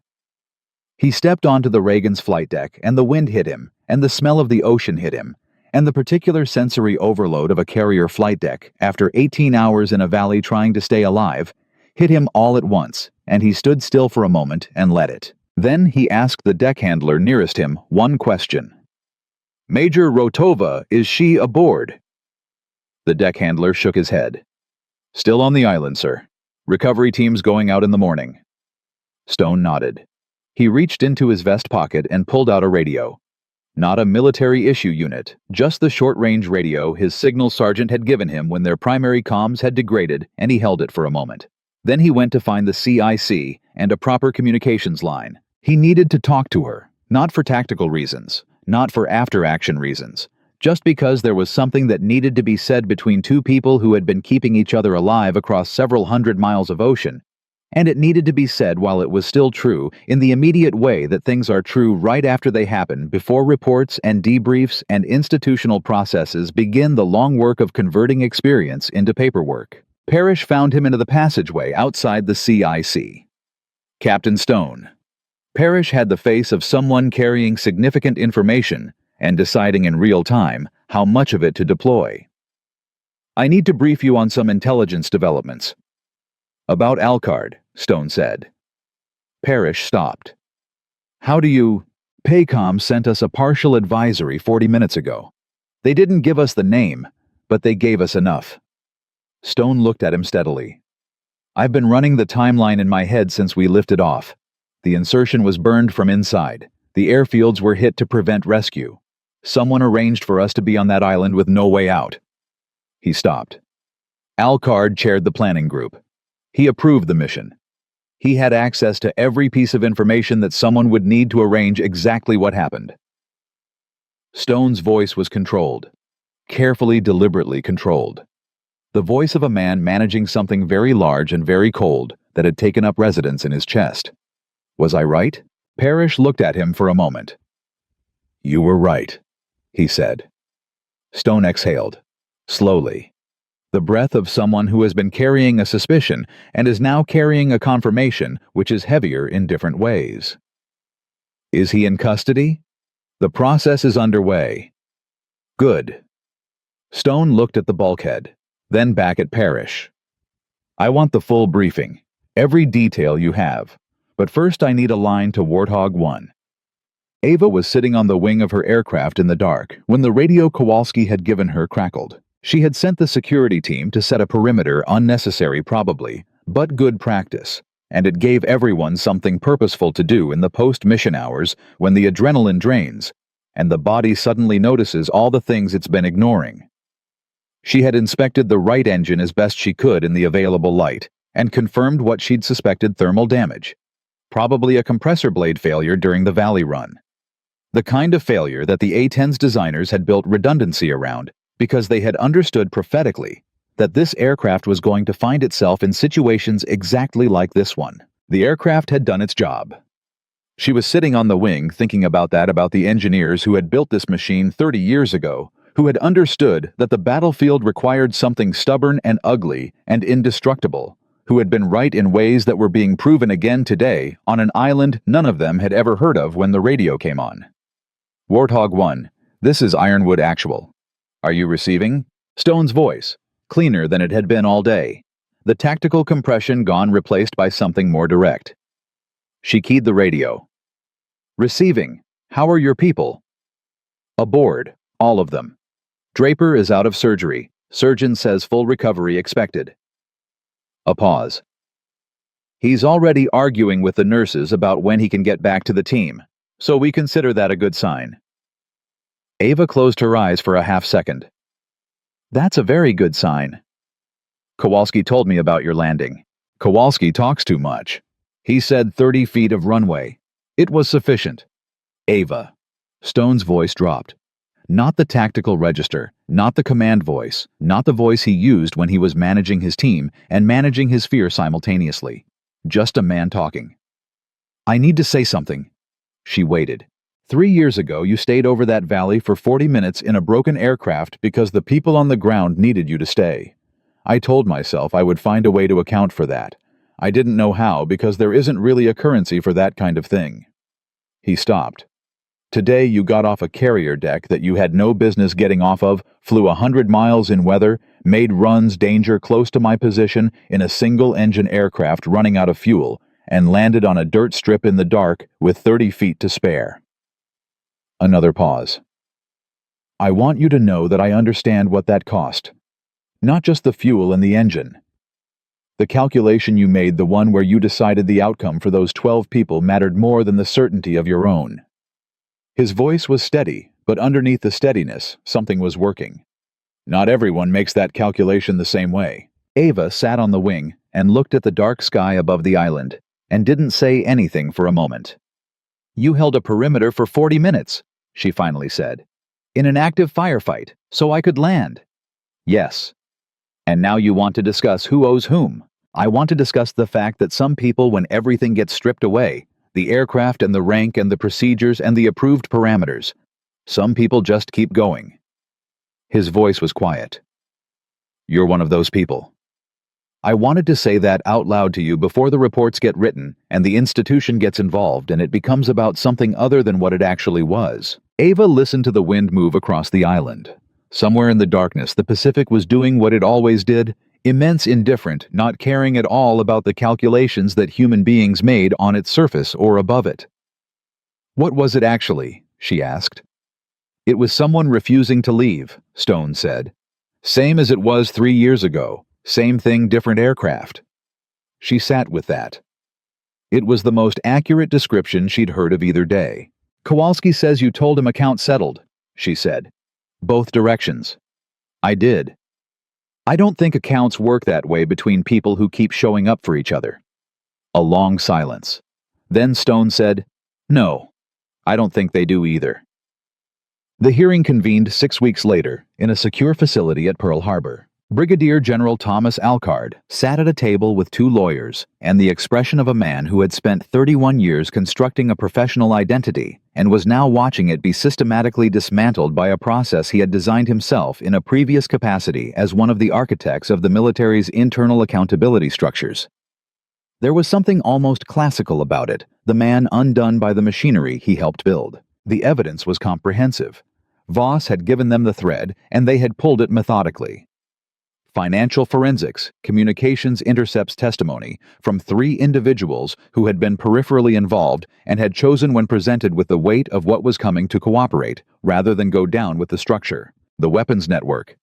Speaker 1: He stepped onto the Reagan's flight deck, and the wind hit him, and the smell of the ocean hit him, and the particular sensory overload of a carrier flight deck after 18 hours in a valley trying to stay alive hit him all at once, and he stood still for a moment and let it. Then he asked the deck handler nearest him one question. Major Rotova, is she aboard? The deck handler shook his head. Still on the island, sir. Recovery team's going out in the morning. Stone nodded. He reached into his vest pocket and pulled out a radio. Not a military issue unit, just the short-range radio his signal sergeant had given him when their primary comms had degraded, and he held it for a moment. Then he went to find the CIC and a proper communications line. He needed to talk to her, not for tactical reasons, not for after-action reasons, just because there was something that needed to be said between two people who had been keeping each other alive across several hundred miles of ocean, and it needed to be said while it was still true in the immediate way that things are true right after they happen, before reports and debriefs and institutional processes begin the long work of converting experience into paperwork. Parrish found him into the passageway outside the CIC. Captain Stone. Parrish had the face of someone carrying significant information and deciding in real time how much of it to deploy. I need to brief you on some intelligence developments. About Alcard, Stone said. Parrish stopped. How do you... Paycom sent us a partial advisory 40 minutes ago. They didn't give us the name, but they gave us enough. Stone looked at him steadily. I've been running the timeline in my head since we lifted off. The insertion was burned from inside. The airfields were hit to prevent rescue. Someone arranged for us to be on that island with no way out. He stopped. Alcard chaired the planning group. He approved the mission. He had access to every piece of information that someone would need to arrange exactly what happened. Stone's voice was controlled. Carefully, deliberately controlled. The voice of a man managing something very large and very cold that had taken up residence in his chest. Was I right? Parrish looked at him for a moment. You were right, he said. Stone exhaled. Slowly. The breath of someone who has been carrying a suspicion and is now carrying a confirmation which is heavier in different ways. Is he in custody? The process is underway. Good. Stone looked at the bulkhead, then back at Parrish. I want the full briefing, every detail you have, but first I need a line to Warthog 1. Ava was sitting on the wing of her aircraft in the dark when the radio Kowalski had given her crackled. She had sent the security team to set a perimeter, unnecessary probably, but good practice, and it gave everyone something purposeful to do in the post-mission hours when the adrenaline drains, and the body suddenly notices all the things it's been ignoring. She had inspected the right engine as best she could in the available light, and confirmed what she'd suspected: thermal damage. Probably a compressor blade failure during the valley run. The kind of failure that the A-10's designers had built redundancy around, because they had understood prophetically that this aircraft was going to find itself in situations exactly like this one. The aircraft had done its job. She was sitting on the wing thinking about the engineers who had built this machine 30 years ago, who had understood that the battlefield required something stubborn and ugly and indestructible, who had been right in ways that were being proven again today on an island none of them had ever heard of when the radio came on. Warthog 1, this is Ironwood Actual. Are you receiving? Stone's voice, cleaner than it had been all day. The tactical compression gone, replaced by something more direct. She keyed the radio. Receiving. How are your people? Aboard, all of them. Draper is out of surgery. Surgeon says full recovery expected. A pause. He's already arguing with the nurses about when he can get back to the team, so we consider that a good sign. Ava closed her eyes for a half second. That's a very good sign. Kowalski told me about your landing. Kowalski talks too much. He said 30 feet of runway. It was sufficient. Ava. Stone's voice dropped. Not the tactical register, not the command voice, not the voice he used when he was managing his team and managing his fear simultaneously. Just a man talking. I need to say something. She waited. 3 years ago, you stayed over that valley for 40 minutes in a broken aircraft because the people on the ground needed you to stay. I told myself I would find a way to account for that. I didn't know how because there isn't really a currency for that kind of thing. He stopped. Today you got off a carrier deck that you had no business getting off of, flew 100 miles in weather, made runs danger close to my position in a single-engine aircraft running out of fuel, and landed on a dirt strip in the dark with 30 feet to spare. Another pause. I want you to know that I understand what that cost. Not just the fuel and the engine. The calculation you made, the one where you decided the outcome for those 12 people, mattered more than the certainty of your own. His voice was steady, but underneath the steadiness, something was working. Not everyone makes that calculation the same way. Ava sat on the wing and looked at the dark sky above the island, and didn't say anything for a moment. You held a perimeter for 40 minutes, she finally said. In an active firefight, so I could land. Yes. And now you want to discuss who owes whom. I want to discuss the fact that some people, when everything gets stripped away, the aircraft and the rank and the procedures and the approved parameters, some people just keep going. His voice was quiet. You're one of those people. I wanted to say that out loud to you before the reports get written and the institution gets involved and it becomes about something other than what it actually was. Ava listened to the wind move across the island. Somewhere in the darkness, the Pacific was doing what it always did, immense, indifferent, not caring at all about the calculations that human beings made on its surface or above it. What was it actually? She asked. It was someone refusing to leave, Stone said. Same as it was 3 years ago. Same thing, different aircraft. She sat with that. It was the most accurate description she'd heard of either day. Kowalski says you told him account settled, she said. Both directions. I did. I don't think accounts work that way between people who keep showing up for each other. A long silence. Then Stone said, No, I don't think they do either. The hearing convened 6 weeks later in a secure facility at Pearl Harbor. Brigadier General Thomas Alcard sat at a table with 2 lawyers and the expression of a man who had spent 31 years constructing a professional identity and was now watching it be systematically dismantled by a process he had designed himself in a previous capacity as one of the architects of the military's internal accountability structures. There was something almost classical about it, the man undone by the machinery he helped build. The evidence was comprehensive. Voss had given them the thread, and they had pulled it methodically. Financial forensics, communications intercepts testimony from 3 individuals who had been peripherally involved and had chosen when presented with the weight of what was coming to cooperate rather than go down with the structure. The weapons network,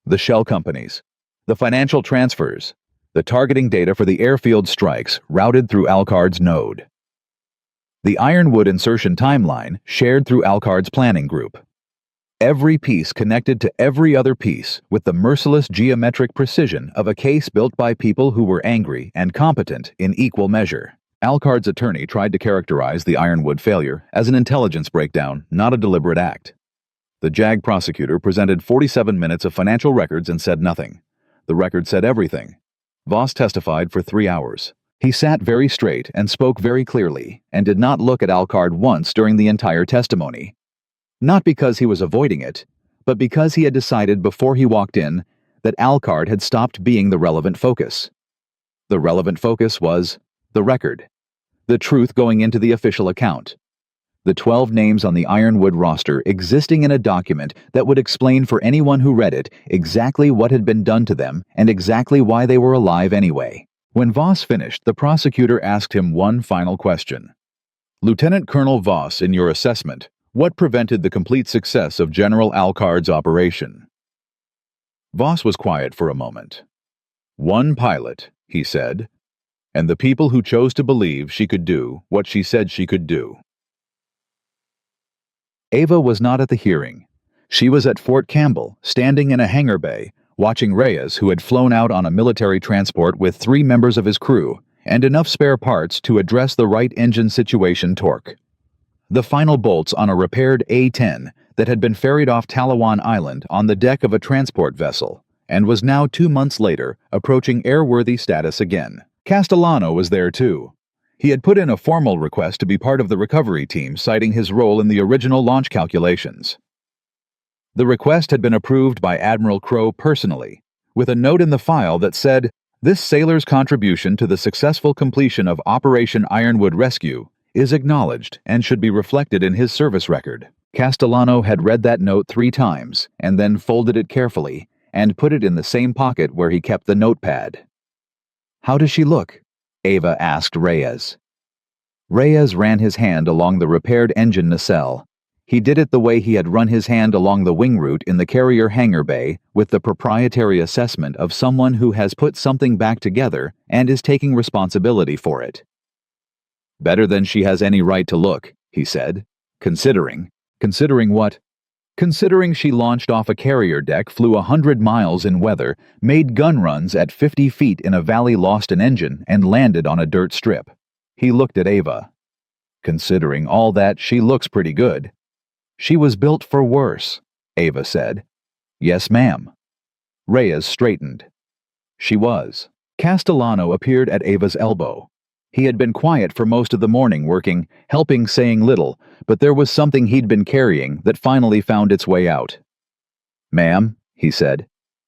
Speaker 1: the shell companies, the financial transfers, the targeting data for the airfield strikes routed through Alcard's node. The Ironwood insertion timeline shared through Alcard's planning group. Every piece connected to every other piece with the merciless geometric precision of a case built by people who were angry and competent in equal measure. Alcard's attorney tried to characterize the Ironwood failure as an intelligence breakdown, not a deliberate act. The JAG prosecutor presented 47 minutes of financial records and said nothing. The record said everything. Voss testified for 3 hours. He sat very straight and spoke very clearly, and did not look at Alcard once during the entire testimony. Not because he was avoiding it, but because he had decided before he walked in that Alcard had stopped being the relevant focus. The relevant focus was the record, the truth going into the official account. The 12 names on the Ironwood roster existing in a document that would explain for anyone who read it exactly what had been done to them and exactly why they were alive anyway. When Voss finished, the prosecutor asked him one final question. Lieutenant Colonel Voss, in your assessment, what prevented the complete success of General Alcard's operation? Voss was quiet for a moment. One pilot, he said, and the people who chose to believe she could do what she said she could do. Ava was not at the hearing. She was at Fort Campbell, standing in a hangar bay, watching Reyes, who had flown out on a military transport with 3 members of his crew, and enough spare parts to address the right engine situation torque. The final bolts on a repaired A-10 that had been ferried off Talawan Island on the deck of a transport vessel, and was now 2 months later approaching airworthy status again. Castellano was there too. He had put in a formal request to be part of the recovery team, citing his role in the original launch calculations. The request had been approved by Admiral Crowe personally, with a note in the file that said, "This sailor's contribution to the successful completion of Operation Ironwood Rescue is acknowledged and should be reflected in his service record." Castellano had read that note 3 times and then folded it carefully and put it in the same pocket where he kept the notepad. "How does she look?" Ava asked Reyes. Reyes ran his hand along the repaired engine nacelle. He did it the way he had run his hand along the wing root in the carrier hangar bay, with the proprietary assessment of someone who has put something back together and is taking responsibility for it. "Better than she has any right to look," he said. Considering what? Considering she launched off a carrier deck, flew 100 miles in weather, made gun runs at 50 feet in a valley, lost an engine, and landed on a dirt strip. He looked at Ava. "Considering all that, she looks pretty good." "She was built for worse," Ava said. "Yes, ma'am." Reyes straightened. "She was." Castellano appeared at Ava's elbow. He had been quiet for most of the morning, working, helping, saying little, but there was something he'd been carrying that finally found its way out. "Ma'am," he said,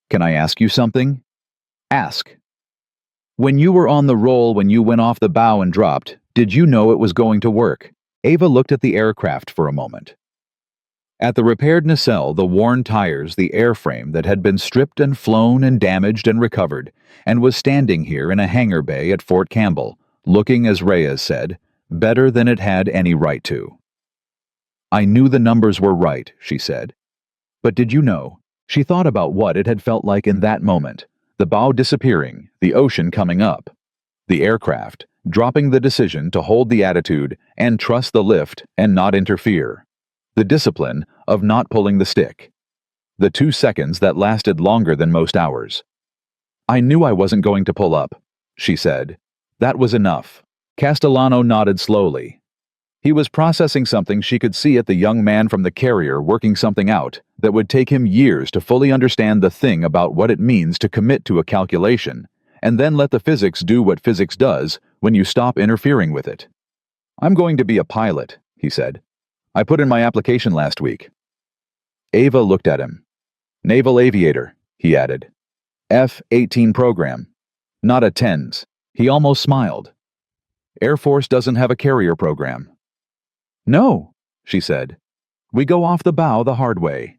Speaker 1: "can I ask you something?" "Ask." "When you were on the roll when you went off the bow and dropped, did you know it was going to work?" Ava looked at the aircraft for a moment. At the repaired nacelle, the worn tires, the airframe that had been stripped and flown and damaged and recovered, and was standing here in a hangar bay at Fort Campbell, looking, as Reyes said, better than it had any right to. "I knew the numbers were right," she said. "But did you know?" She thought about what it had felt like in that moment. The bow disappearing, the ocean coming up. The aircraft, dropping the decision to hold the attitude and trust the lift and not interfere. The discipline of not pulling the stick. The 2 seconds that lasted longer than most hours. "I knew I wasn't going to pull up," she said. That was enough. Castellano nodded slowly. He was processing something she could see at the young man from the carrier, working something out that would take him years to fully understand the thing about what it means to commit to a calculation, and then let the physics do what physics does when you stop interfering with it. "I'm going to be a pilot," he said. "I put in my application last week." Ava looked at him. "Naval aviator," he added. "F-18 program. Not A-10s. He almost smiled. "Air Force doesn't have a carrier program." "No," she said. "We go off the bow the hard way."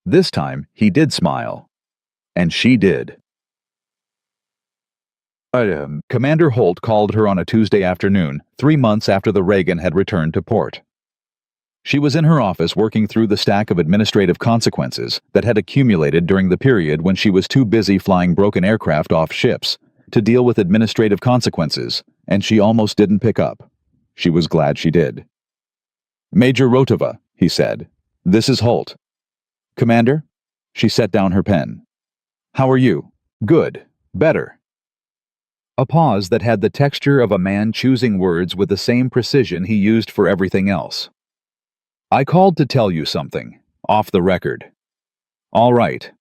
Speaker 1: This time, he did smile. And she did. Commander Holt called her on a Tuesday afternoon, 3 months after the Reagan had returned to port. She was in her office working through the stack of administrative consequences that had accumulated during the period when she was too busy flying broken aircraft off ships to deal with administrative consequences, and she almost didn't pick up. She was glad she did. "Major Rotova," he said. "This is Holt." "Commander?" She set down her pen. "How are you?" "Good. Better." A pause that had the texture of a man choosing words with the same precision he used for everything else. "I called to tell you something, off the record." "All right."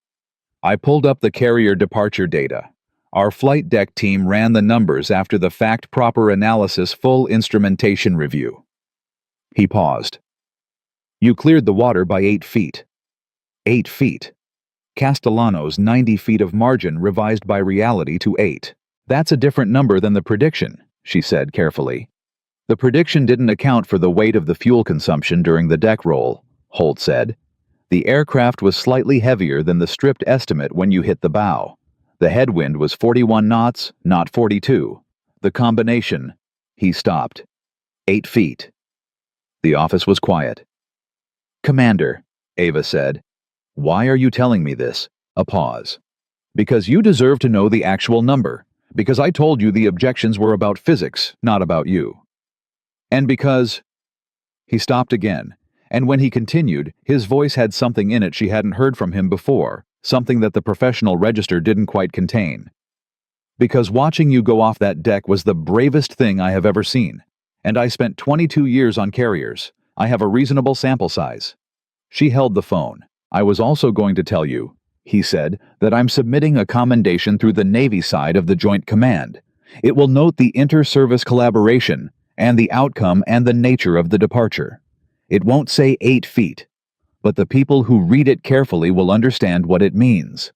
Speaker 1: I pulled up the carrier departure data. Our flight deck team ran the numbers after the fact-proper analysis full instrumentation review. He paused. "You cleared the water by 8 feet. 8 feet. Castellano's 90 feet of margin revised by reality to 8. That's a different number than the prediction, she said carefully. The prediction didn't account for the weight of the fuel consumption during the deck roll, Holt said. The aircraft was slightly heavier than the stripped estimate when you hit the bow. The headwind was 41 knots, not 42. The combination. He stopped. 8 feet. The office was quiet. Commander, Ava said, why are you telling me this? A pause. Because you deserve to know the actual number. Because I told you the objections were about physics, not about you. And because... He stopped again, and when he continued, his voice had something in it she hadn't heard from him before, something that the professional register didn't quite contain. Because watching you go off that deck was the bravest thing I have ever seen, and I spent 22 years on carriers. I have a reasonable sample size. She held the phone. I was also going to tell you, he said, that I'm submitting a commendation through the Navy side of the Joint Command. It will note the inter-service collaboration and the outcome and the nature of the departure. It won't say 8 feet, but the people who read it carefully will understand what it means.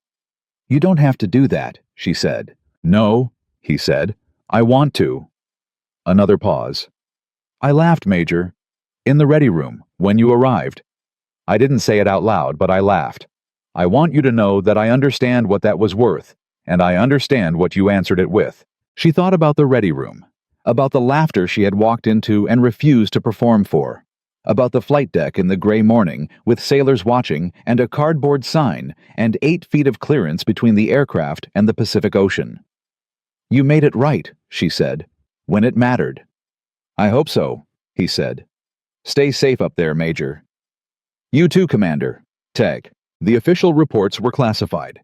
Speaker 1: You don't have to do that, she said. No, he said. I want to. Another pause. I laughed, Major. In the ready room, when you arrived. I didn't say it out loud, but I laughed. I want you to know that I understand what that was worth, and I understand what you answered it with. She thought about the ready room, about the laughter she had walked into and refused to perform for, about the flight deck in the gray morning with sailors watching and a cardboard sign and 8 feet of clearance between the aircraft and the Pacific Ocean. You made it right, she said, when it mattered. I hope so, he said. Stay safe up there, Major. You too, Commander. Tag. The official reports were classified.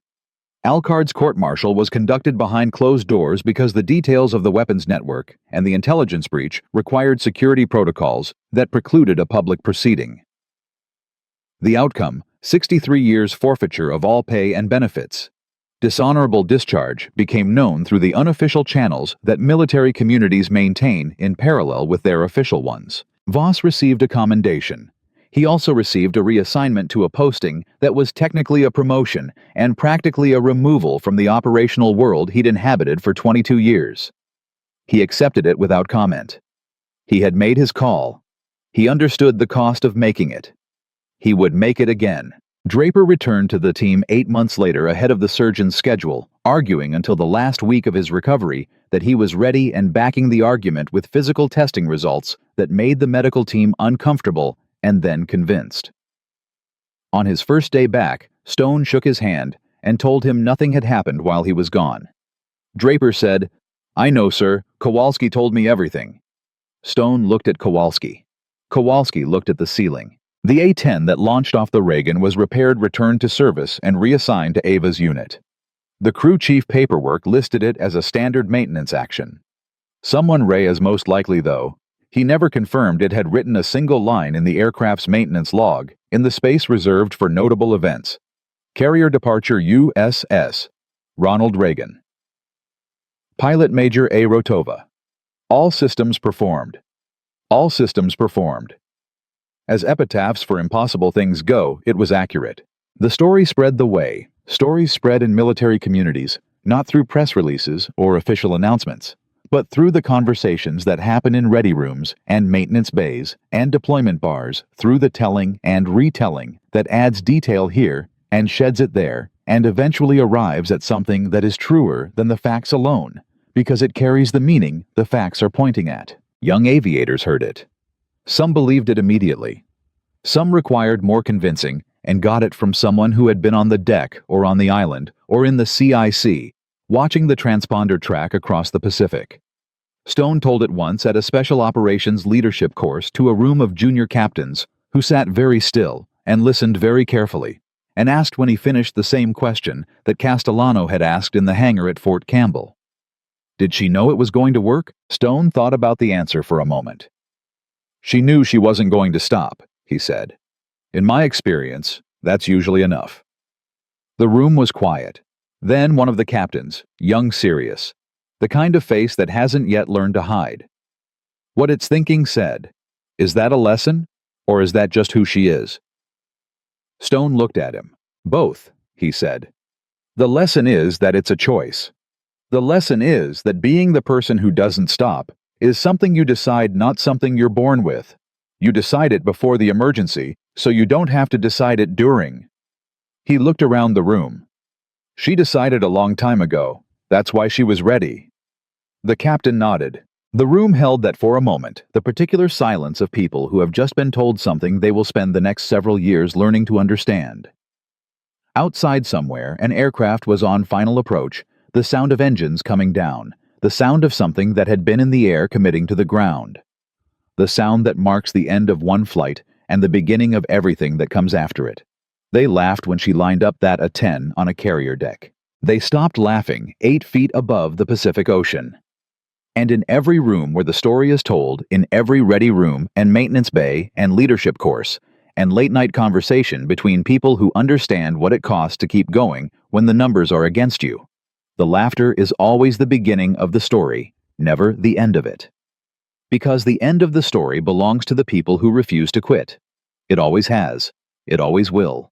Speaker 1: Alcard's court-martial was conducted behind closed doors because the details of the weapons network and the intelligence breach required security protocols that precluded a public proceeding. The outcome, 63 years forfeiture of all pay and benefits. Dishonorable discharge became known through the unofficial channels that military communities maintain in parallel with their official ones. Voss received a commendation. He also received a reassignment to a posting that was technically a promotion and practically a removal from the operational world he'd inhabited for 22 years. He accepted it without comment. He had made his call. He understood the cost of making it. He would make it again. Draper returned to the team 8 months later ahead of the surgeon's schedule, arguing until the last week of his recovery that he was ready and backing the argument with physical testing results that made the medical team uncomfortable and then convinced. On his first day back, Stone shook his hand and told him nothing had happened while he was gone. Draper said, I know, sir. Kowalski told me everything. Stone looked at Kowalski. Kowalski looked at the ceiling. The A-10 that launched off the Reagan was repaired, returned to service, and reassigned to Ava's unit. The crew chief paperwork listed it as a standard maintenance action. Someone Reyes most likely, though. He never confirmed it had written a single line in the aircraft's maintenance log in the space reserved for notable events. Carrier departure USS Ronald Reagan. Pilot Major A. Rotova. All systems performed. All systems performed. As epitaphs for impossible things go, it was accurate. The story spread the way. Stories spread in military communities, not through press releases or official announcements, but through the conversations that happen in ready rooms and maintenance bays and deployment bars, through the telling and retelling that adds detail here and sheds it there and eventually arrives at something that is truer than the facts alone, because it carries the meaning the facts are pointing at. Young aviators heard it. Some believed it immediately. Some required more convincing and got it from someone who had been on the deck or on the island or in the CIC, watching the transponder track across the Pacific. Stone told it once at a special operations leadership course to a room of junior captains who sat very still and listened very carefully, and asked when he finished the same question that Castellano had asked in the hangar at Fort Campbell. Did she know it was going to work? Stone thought about the answer for a moment. She knew she wasn't going to stop, he said. In my experience, that's usually enough. The room was quiet. Then one of the captains, young serious, the kind of face that hasn't yet learned to hide. What it's thinking said, is that a lesson, or is that just who she is? Stone looked at him. Both, he said. The lesson is that it's a choice. The lesson is that being the person who doesn't stop is something you decide, not something you're born with. You decide it before the emergency, so you don't have to decide it during. He looked around the room. She decided a long time ago. That's why she was ready. The captain nodded. The room held that for a moment, the particular silence of people who have just been told something they will spend the next several years learning to understand. Outside somewhere, an aircraft was on final approach, the sound of engines coming down, the sound of something that had been in the air committing to the ground. The sound that marks the end of one flight and the beginning of everything that comes after it. They laughed when she lined up that A-10 on a carrier deck. They stopped laughing 8 feet above the Pacific Ocean. And in every room where the story is told, in every ready room and maintenance bay and leadership course, and late-night conversation between people who understand what it costs to keep going when the numbers are against you, the laughter is always the beginning of the story, never the end of it. Because the end of the story belongs to the people who refuse to quit. It always has. It always will.